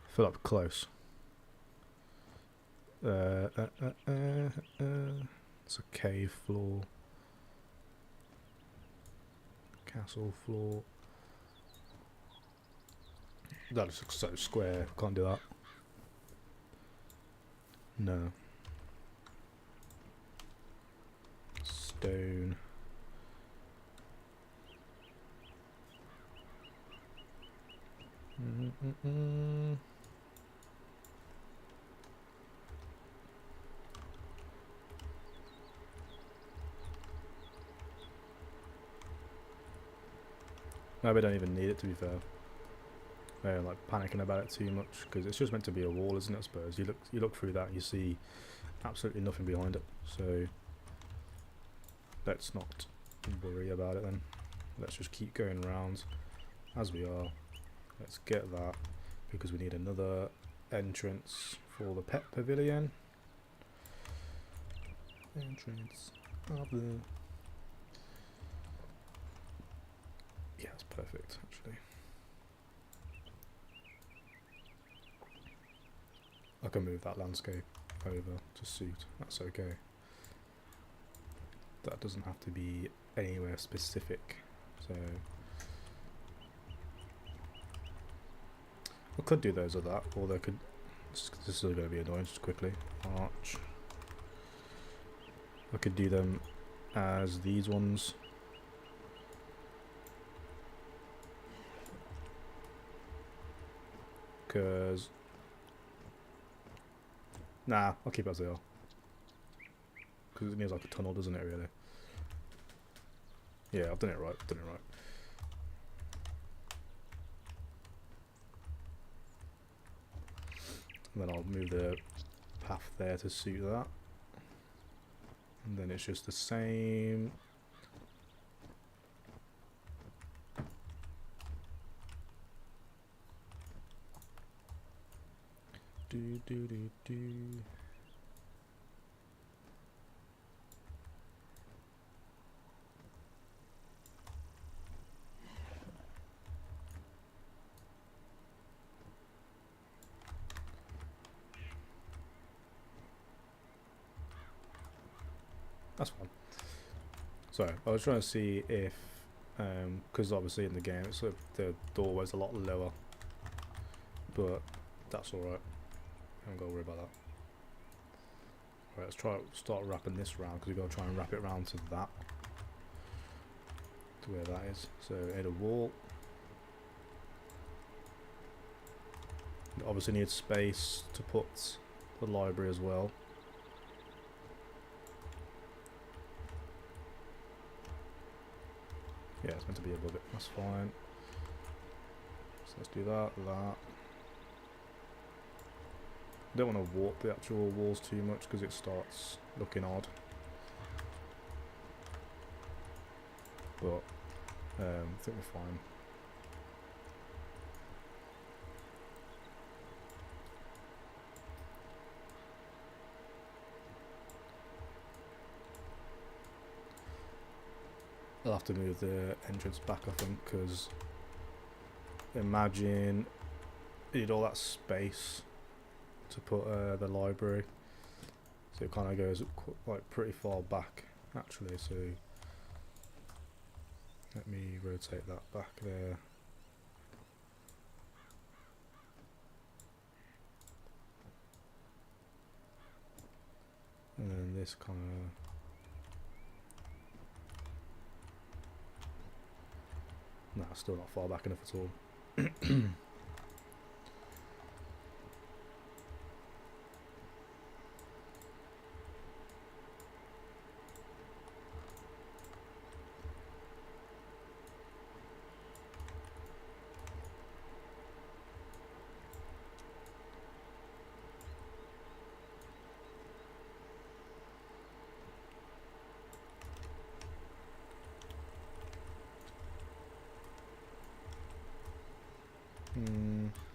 I feel like we're close. It's a cave floor. Castle floor. That looks so square. Can't do that. No. Stone. No, we don't even need it, to be fair. They're like panicking about it too much because it's just meant to be a wall, isn't it? I suppose you look through that, and you see absolutely nothing behind it. So let's not worry about it then. Let's just keep going around as we are. Let's get that because we need another entrance for the pet pavilion. Entrance of the... Yeah, it's perfect actually. I can move that landscape over to suit, that's okay. That doesn't have to be anywhere specific, so I could do those or that, or they could, this is going to be annoying, just quickly, arch. I could do them as these ones. Because nah, I'll keep it as they are. Because it needs like a tunnel, doesn't it, really? Yeah, I've done it right, And then I'll move the path there to suit that. And then it's just the same. Do. That's fine. So I was trying to see if, because obviously in the game it's the doorway's a lot lower, but that's all right. I haven't got to worry about that. Alright, let's start wrapping this round because we've got to try and wrap it round to that, to where that is. So add a wall. You obviously need space to put the library as well. Yeah, it's meant to be above it. That's fine. So let's do that. I don't want to warp the actual walls too much because it starts looking odd. But I think we're fine. I'll have to move the entrance back, I think, because imagine you need all that space to put the library, so it kind of goes like pretty far back actually. So let me rotate that back there. And then this kind of, nah, still not far back enough at all.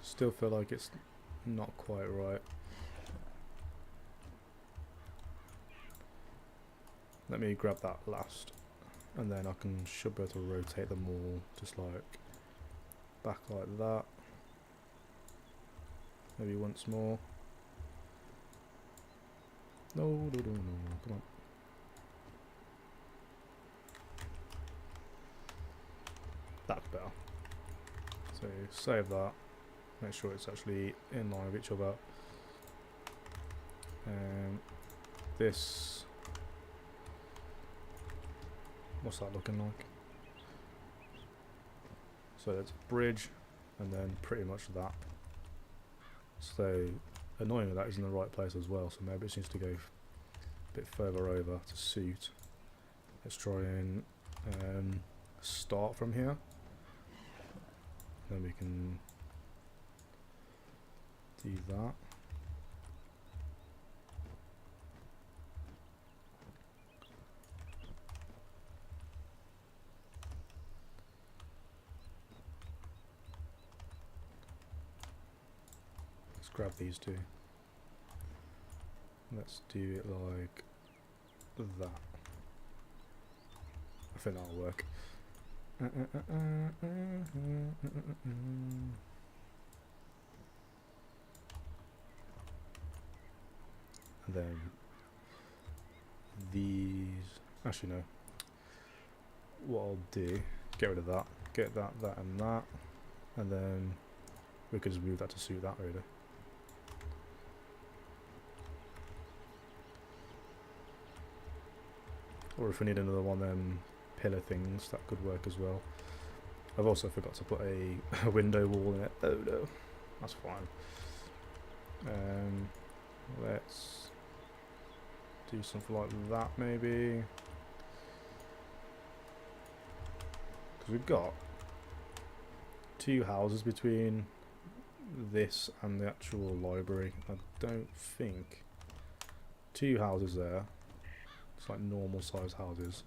Still feel like it's not quite right. Let me grab that last, and then I should be able to rotate them all just like back like that. Maybe once more. No, no, no, no, come on. That's better. So save that. Make sure it's actually in line with each other. This, what's that looking like? So it's a bridge, and then pretty much that. So annoyingly that is in the right place as well, so maybe it needs to go a bit further over to suit. Let's try and start from here. Then we can do that. Let's grab these two. Let's do it like that. I think that'll work. And then these, actually no, what I'll do, get rid of that, get that, that and that, and then we could just move that to suit that really. Or if we need another one of them pillar things, that could work as well. I've also forgot to put a window wall in it. Oh no, that's fine. Let's do something like that maybe. Because we've got two houses between this and the actual library. I don't think two houses there. It's like normal size houses.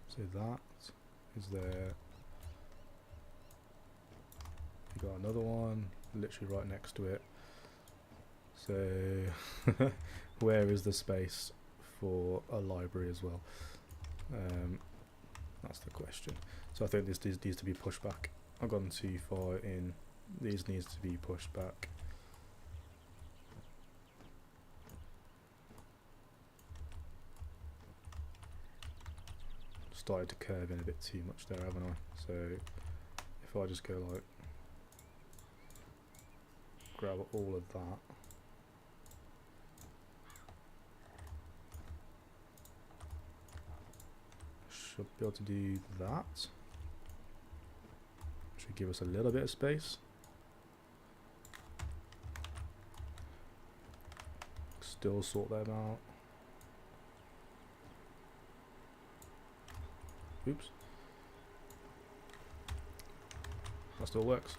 So that is there. You got another one literally right next to it. So where is the space for a library as well? That's the question. So I think this needs to be pushed back. I've gone too far in. These needs to be pushed back. Started to curve in a bit too much there, haven't I? So if I just go like, grab all of that. Should be able to do that. Should give us a little bit of space. Still sort them out. Oops. That still works.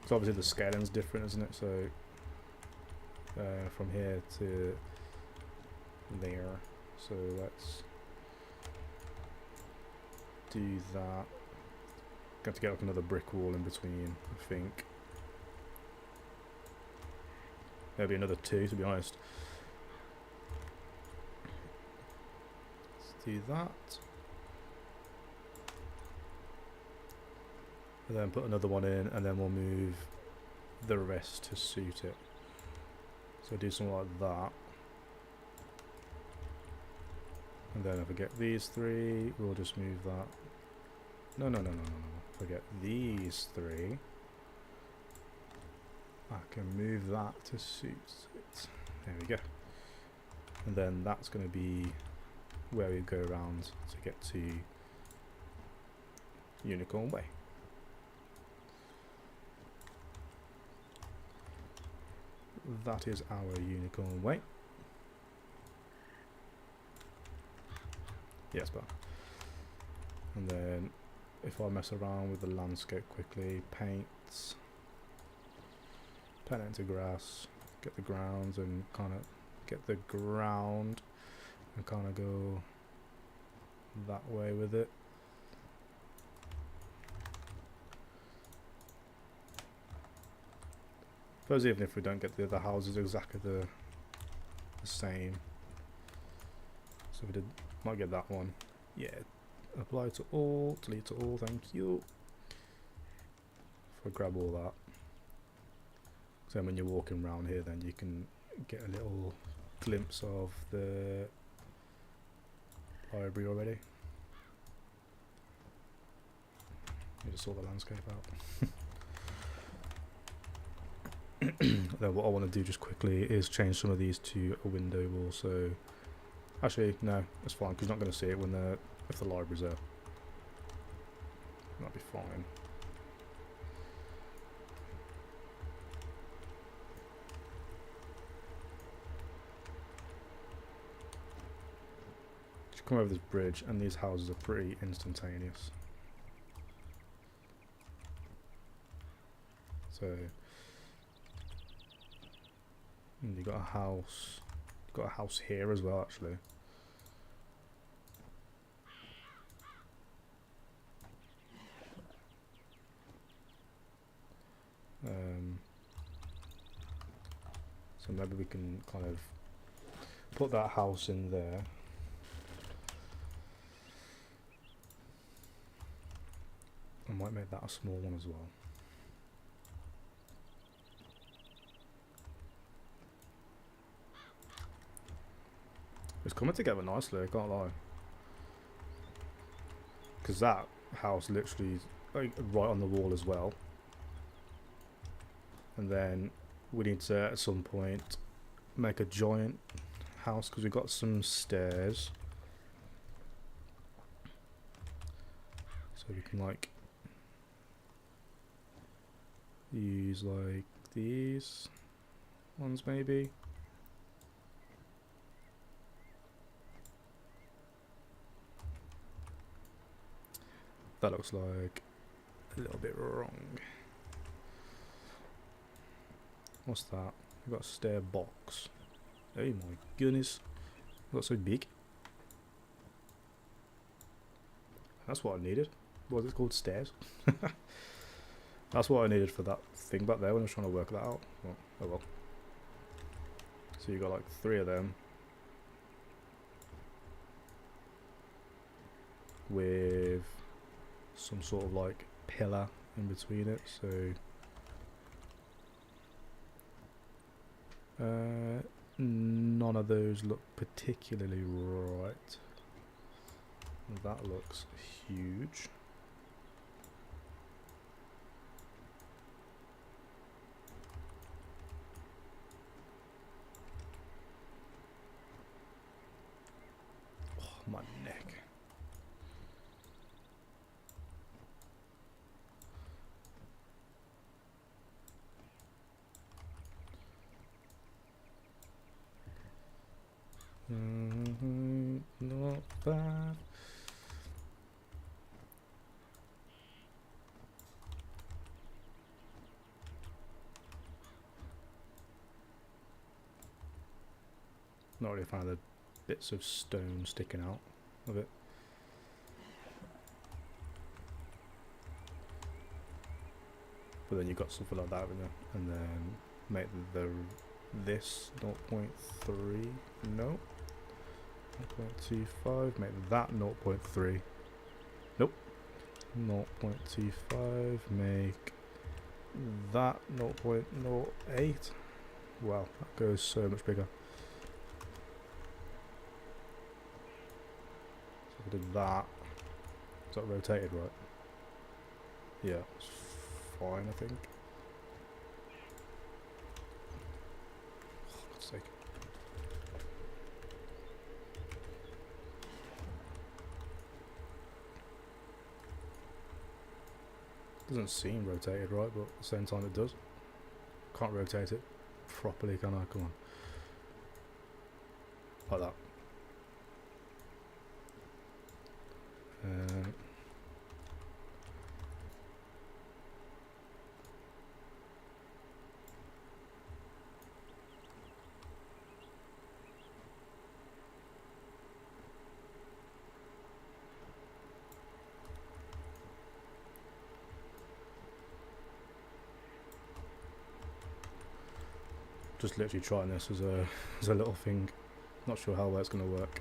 So obviously the scaling's different, isn't it? So from here to there. So let's do that. Got to get like another brick wall in between, I think. Maybe another two, to be honest. Let's do that. And then put another one in, and then we'll move the rest to suit it. So do something like that. And then if I get these three, we'll just move that. No. Forget these three. I can move that to suit it. There we go. And then that's going to be where we go around to get to Unicorn Way. That is our Unicorn Way. Yes, but. And then if I mess around with the landscape quickly, paint it into grass, get the grounds and kind of get the ground and kind of go that way with it. Suppose even if we don't get the other houses exactly the same, So we did, might get that one. Yeah, apply to all, delete to all, thank you. If I grab all that. So when you're walking around here, then you can get a little glimpse of the library already. You just saw the landscape out. Then what I want to do just quickly is change some of these to a window wall. So actually no, that's fine because you're not going to see it when if the library's there. That'll be fine. Just come over this bridge and these houses are pretty instantaneous. So you got a house here as well actually. So maybe we can kind of put that house in there. I might make that a small one as well. It's coming together nicely, I can't lie. Because that house literally like, right on the wall as well. And then we need to at some point make a giant house because we've got some stairs. So we can like use like these ones maybe. That looks like a little bit wrong. What's that? We've got a stair box. Oh my goodness. That's so big. That's what I needed. What is it called? Stairs? That's what I needed for that thing back there when I was trying to work that out. Well, oh well. So you got like 3 of them. With some sort of like pillar in between it, so none of those look particularly right. That looks huge. Oh, my neck. Not bad. Not really a fan of the bits of stone sticking out of it. But then you've got something like that, and then make this 0.3, no, 0.25, make that 0.3, nope, 0.25, make that 0.08, wow, that goes so much bigger. So if I did that, is that rotated right? Yeah, it's fine I think. For God's sake. Doesn't seem rotated right, but at the same time it does. Can't rotate it properly, can I? Come on. Like that. Just literally trying this as a little thing. Not sure how well it's going to work.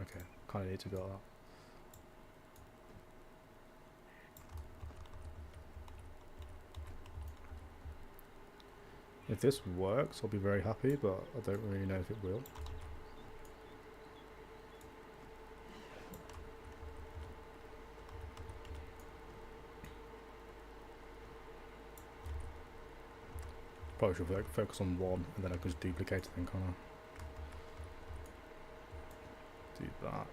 Okay, kind of need to go that. If this works, I'll be very happy, but I don't really know if it will. Probably should focus on one, and then I can just duplicate it, then can't I? Do that.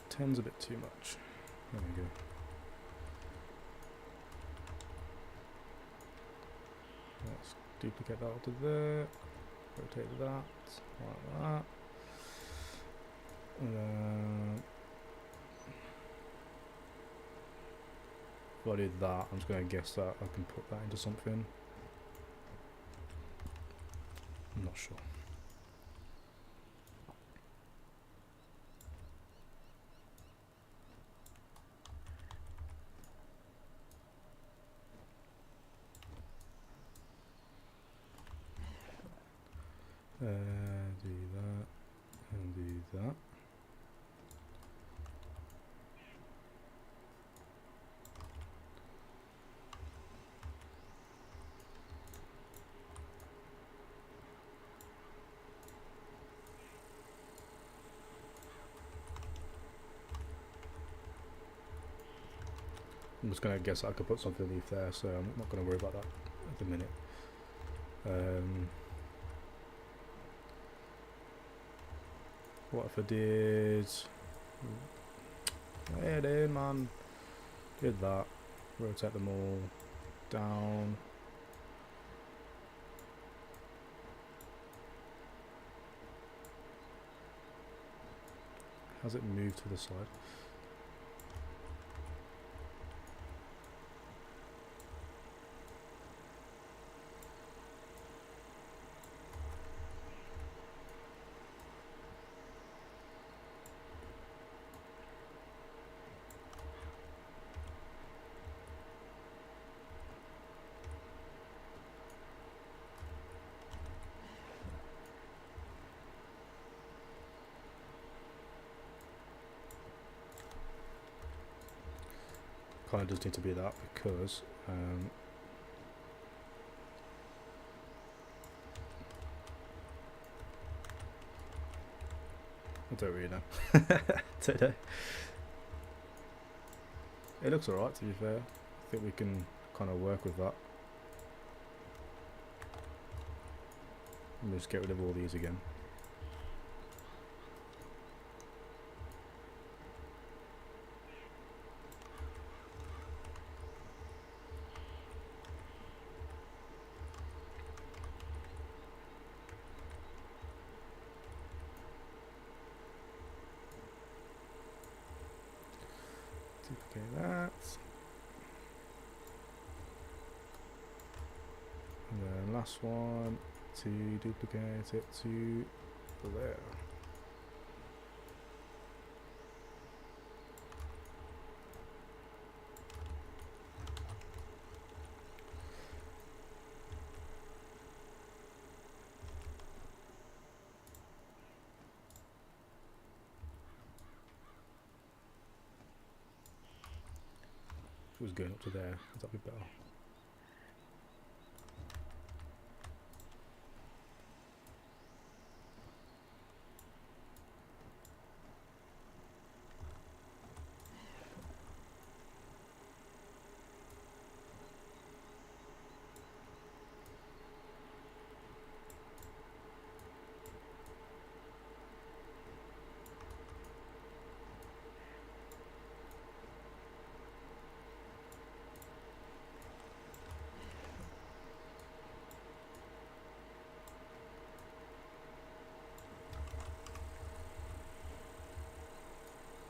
Ten's a bit too much. There we go. Let's duplicate that to there. Rotate that like that. And then if I did that, I'm just going to guess that I can put that into something. I'm not sure. Do that and do that. I'm just going to guess I could put something underneath there, so I'm not going to worry about that at the minute. What if I did... Head in, man. Did that. Rotate them all down. Has it moved to the side? Kind of does need to be that because I don't really know. Don't know. It looks alright, to be fair. I think we can kind of work with that. Let me just get rid of all these again. Duplicate that. And then last one, to duplicate it to there. If it was going up to there, that'd be better.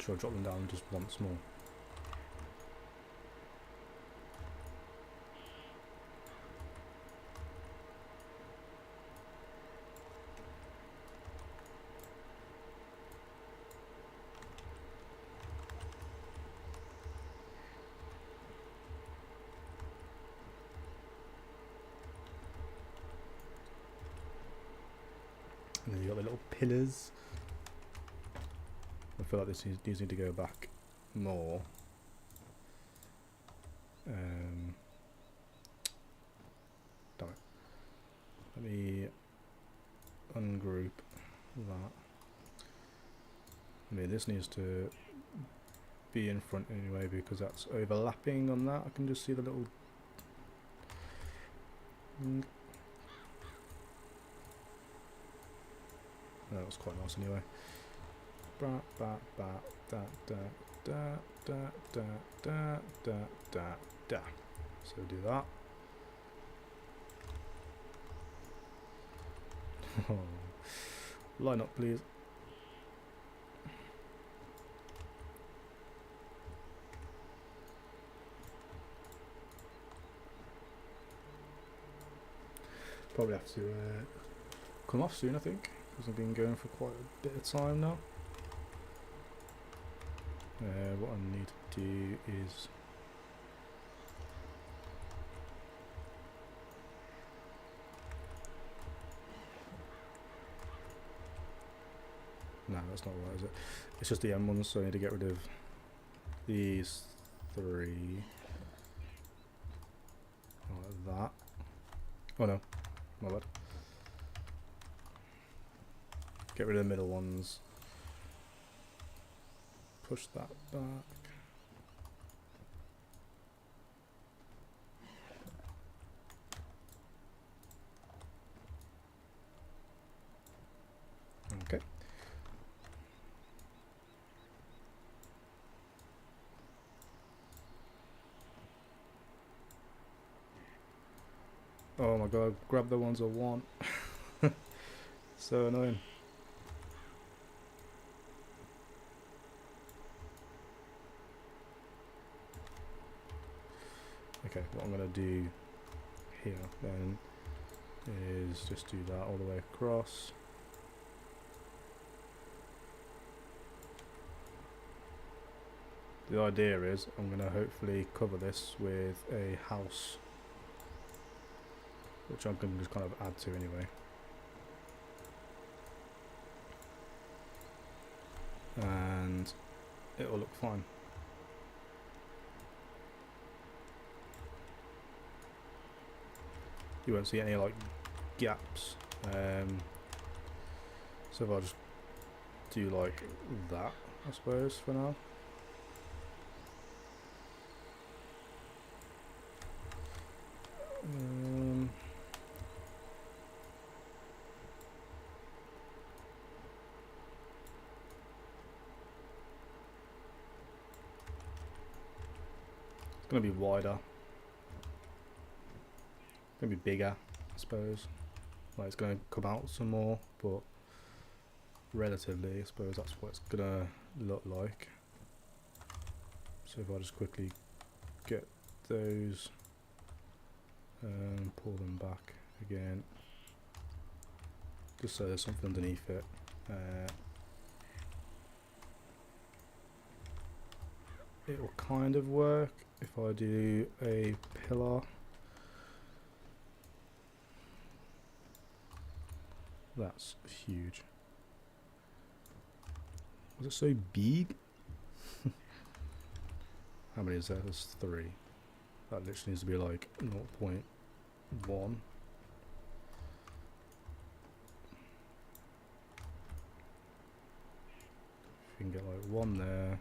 Should I drop them down just once more? And then you got the little pillars. I feel like these need to go back more. Damn it. Let me ungroup that. I mean, this needs to be in front anyway because that's overlapping on that. I can just see the little. That was quite nice anyway. So do that. Line up, please. Probably have to come off soon, I think, because I've been going for quite a bit of time now. What I need to do is no, that's not right, is it? It's just the M ones, so I need to get rid of these three like that. Oh no, my bad. Get rid of the middle ones. Push that back. Okay. Oh my god, grab the ones I want. So annoying. Okay, what I'm going to do here then is just do that all the way across. The idea is I'm going to hopefully cover this with a house, which I'm going to just kind of add to anyway. And it will look fine. You won't see any like gaps. So if I just do like that, I suppose, for now. It's going to be wider. Gonna be bigger, I suppose. Like it's gonna come out some more, but relatively, I suppose that's what it's gonna look like. So if I just quickly get those and pull them back again, just so there's something underneath it. It will kind of work if I do a pillar. That's huge. Was it so big? How many is there? There's 3. That literally needs to be like 0.1. If you can get like 1 there.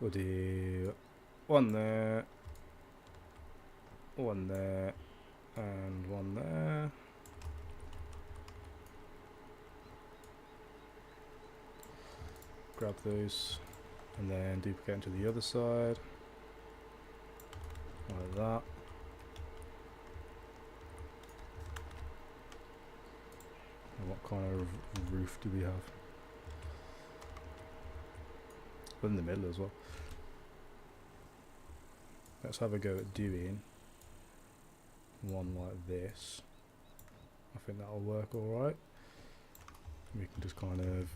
We'll do 1 there, 1 there, and 1 there. Grab those and then duplicate into the other side, like that. And what kind of roof do we have? In the middle as well. Let's have a go at doing one like this. I think that'll work alright. We can just kind of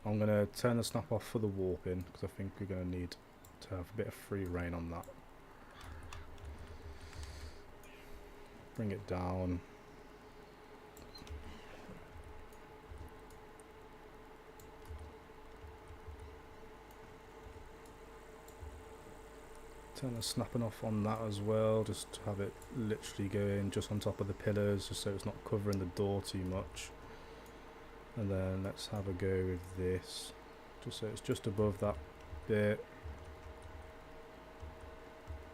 I'm going to turn the snap off for the warping because I think we're going to need to have a bit of free reign on that. Bring it down. Turn the snapping off on that as well, just to have it literally going just on top of the pillars, just so it's not covering the door too much. And then let's have a go with this, just so it's just above that bit.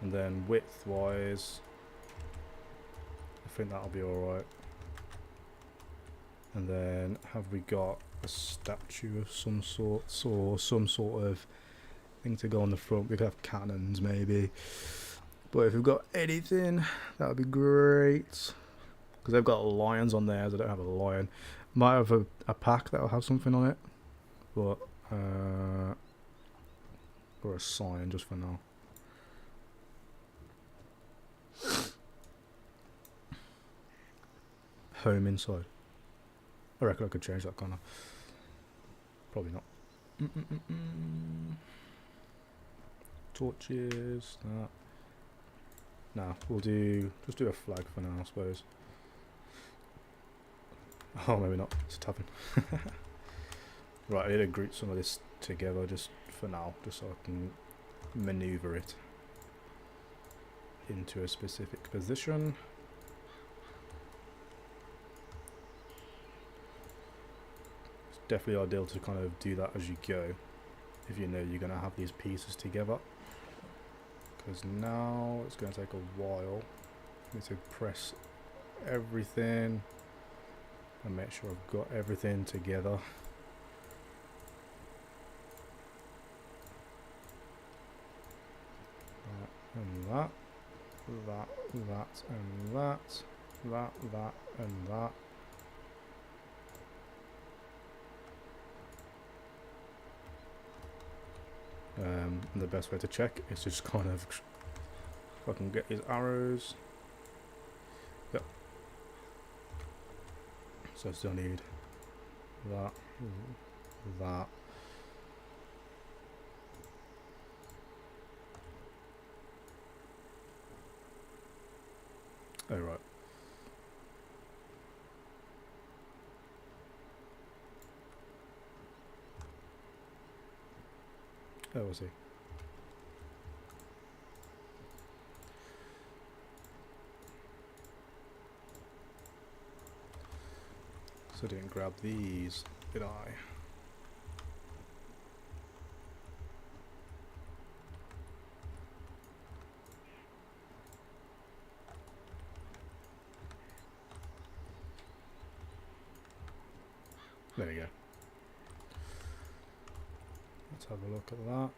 And then width wise, I think that'll be alright. And then have we got a statue of some sort, or some sort of thing to go on the front? We could have cannons maybe, but if we've got anything that would be great, because they've got lions on theirs. I don't have a lion. Might have a pack that'll have something on it, but or a sign just for now. Home inside. I reckon I could change that, kinda. Probably not. Torches, that. Nah, we'll just do a flag for now, I suppose. Oh, maybe not. It's a tavern. Right, I need to group some of this together just for now, just so I can maneuver it into a specific position. It's definitely ideal to kind of do that as you go, if you know you're going to have these pieces together. Because now it's going to take a while. I need to press everything and make sure I've got everything together. And that, and that, and that, and that. And the best way to check is just kind of, if I can get these arrows. Yep. So I still need that, that. Oh, right. Oh, I see. So I didn't grab these, did I? There we go. Let's have a look at that.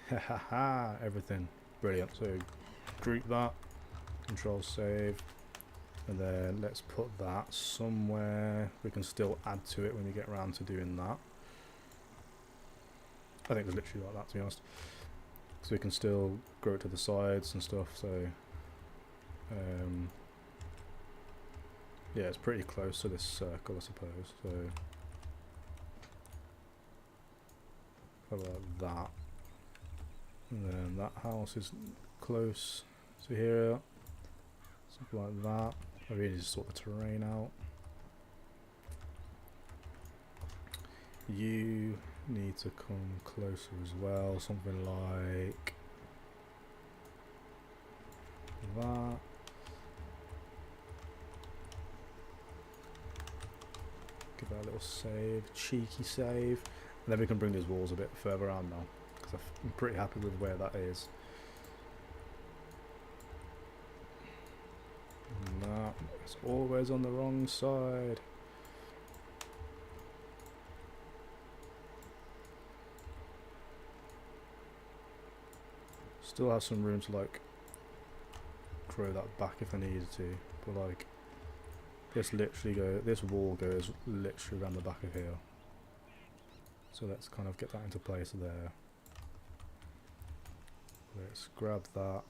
Ha ha ha! Everything. Brilliant. So group that, control save, and then let's put that somewhere. We can still add to it when we get around to doing that. I think it's literally like that, to be honest. So we can still grow it to the sides and stuff. So yeah, it's pretty close to this circle, I suppose. So like that, and then that house is close to here, something like that. I really just sort the terrain out. You need to come closer as well, something like that. Give that a little save, cheeky save. And then we can bring these walls a bit further around now, because I'm pretty happy with where that is. No, it's always on the wrong side. Still have some room to like grow that back if I needed to, but like this wall goes literally around the back of here. So let's kind of get that into place there. Let's grab that.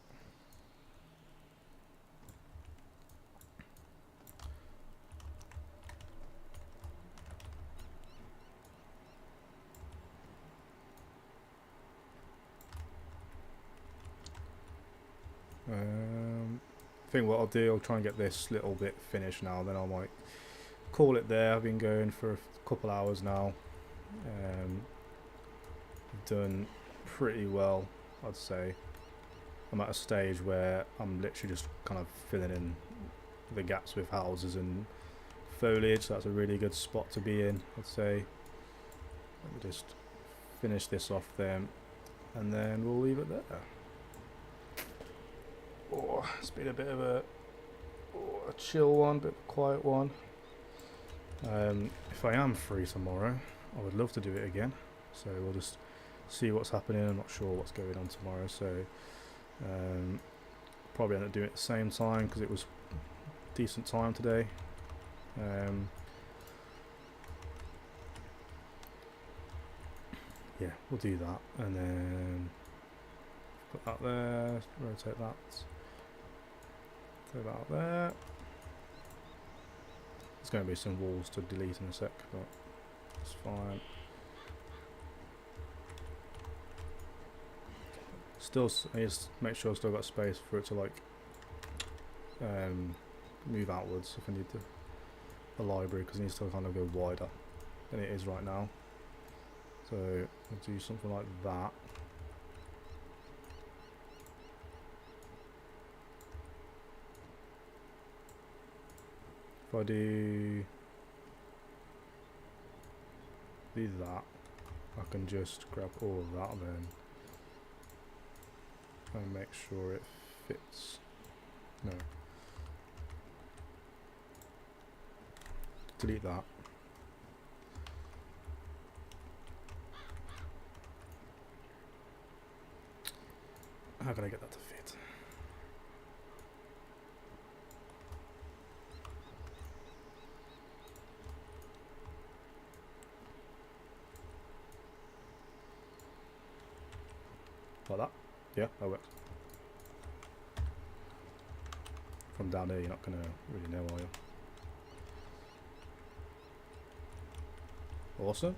I think what I'll do, I'll try and get this little bit finished now, then I might call it there. I've been going for a couple hours now. Done pretty well, I'd say. I'm at a stage where I'm literally just kind of filling in the gaps with houses and foliage, so that's a really good spot to be in, I'd say. Let me just finish this off then, and then we'll leave it there. Oh, it's been a bit of a chill one, bit of a quiet one. If I am free tomorrow, I would love to do it again, so we'll just see what's happening. I'm not sure what's going on tomorrow, so probably end up doing it at the same time because it was decent time today. Yeah, we'll do that, and then put that there, rotate that, throw that out there. There's going to be some walls to delete in a sec, but it's fine. Still, I just make sure I've still got space for it to like move outwards if I need the library, because it needs to kind of go wider than it is right now. So I'll do something like that. If I do that, I can just grab all of that then and make sure it fits. No. Delete that. How can I get that to fit? Like that? Yeah, that works. From down there, you're not going to really know, are you? Awesome.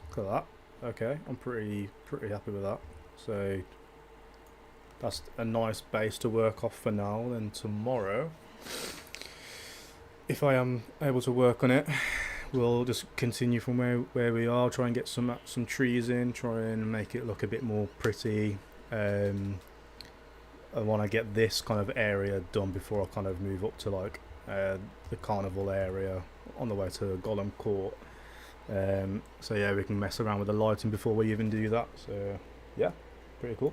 Look at that. Okay, I'm pretty happy with that. So that's a nice base to work off for now. Then tomorrow, if I am able to work on it, we'll just continue from where we are. Try and get some trees in. Try and make it look a bit more pretty. I want to get this kind of area done before I kind of move up to like the carnival area on the way to Gollum Court. So yeah, we can mess around with the lighting before we even do that. So yeah, pretty cool.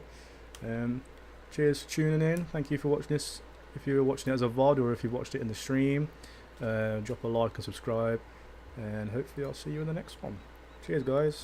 Cheers for tuning in. Thank you for watching this. If you were watching it as a VOD or if you watched it in the stream, drop a like and subscribe, and hopefully I'll see you in the next one. Cheers guys.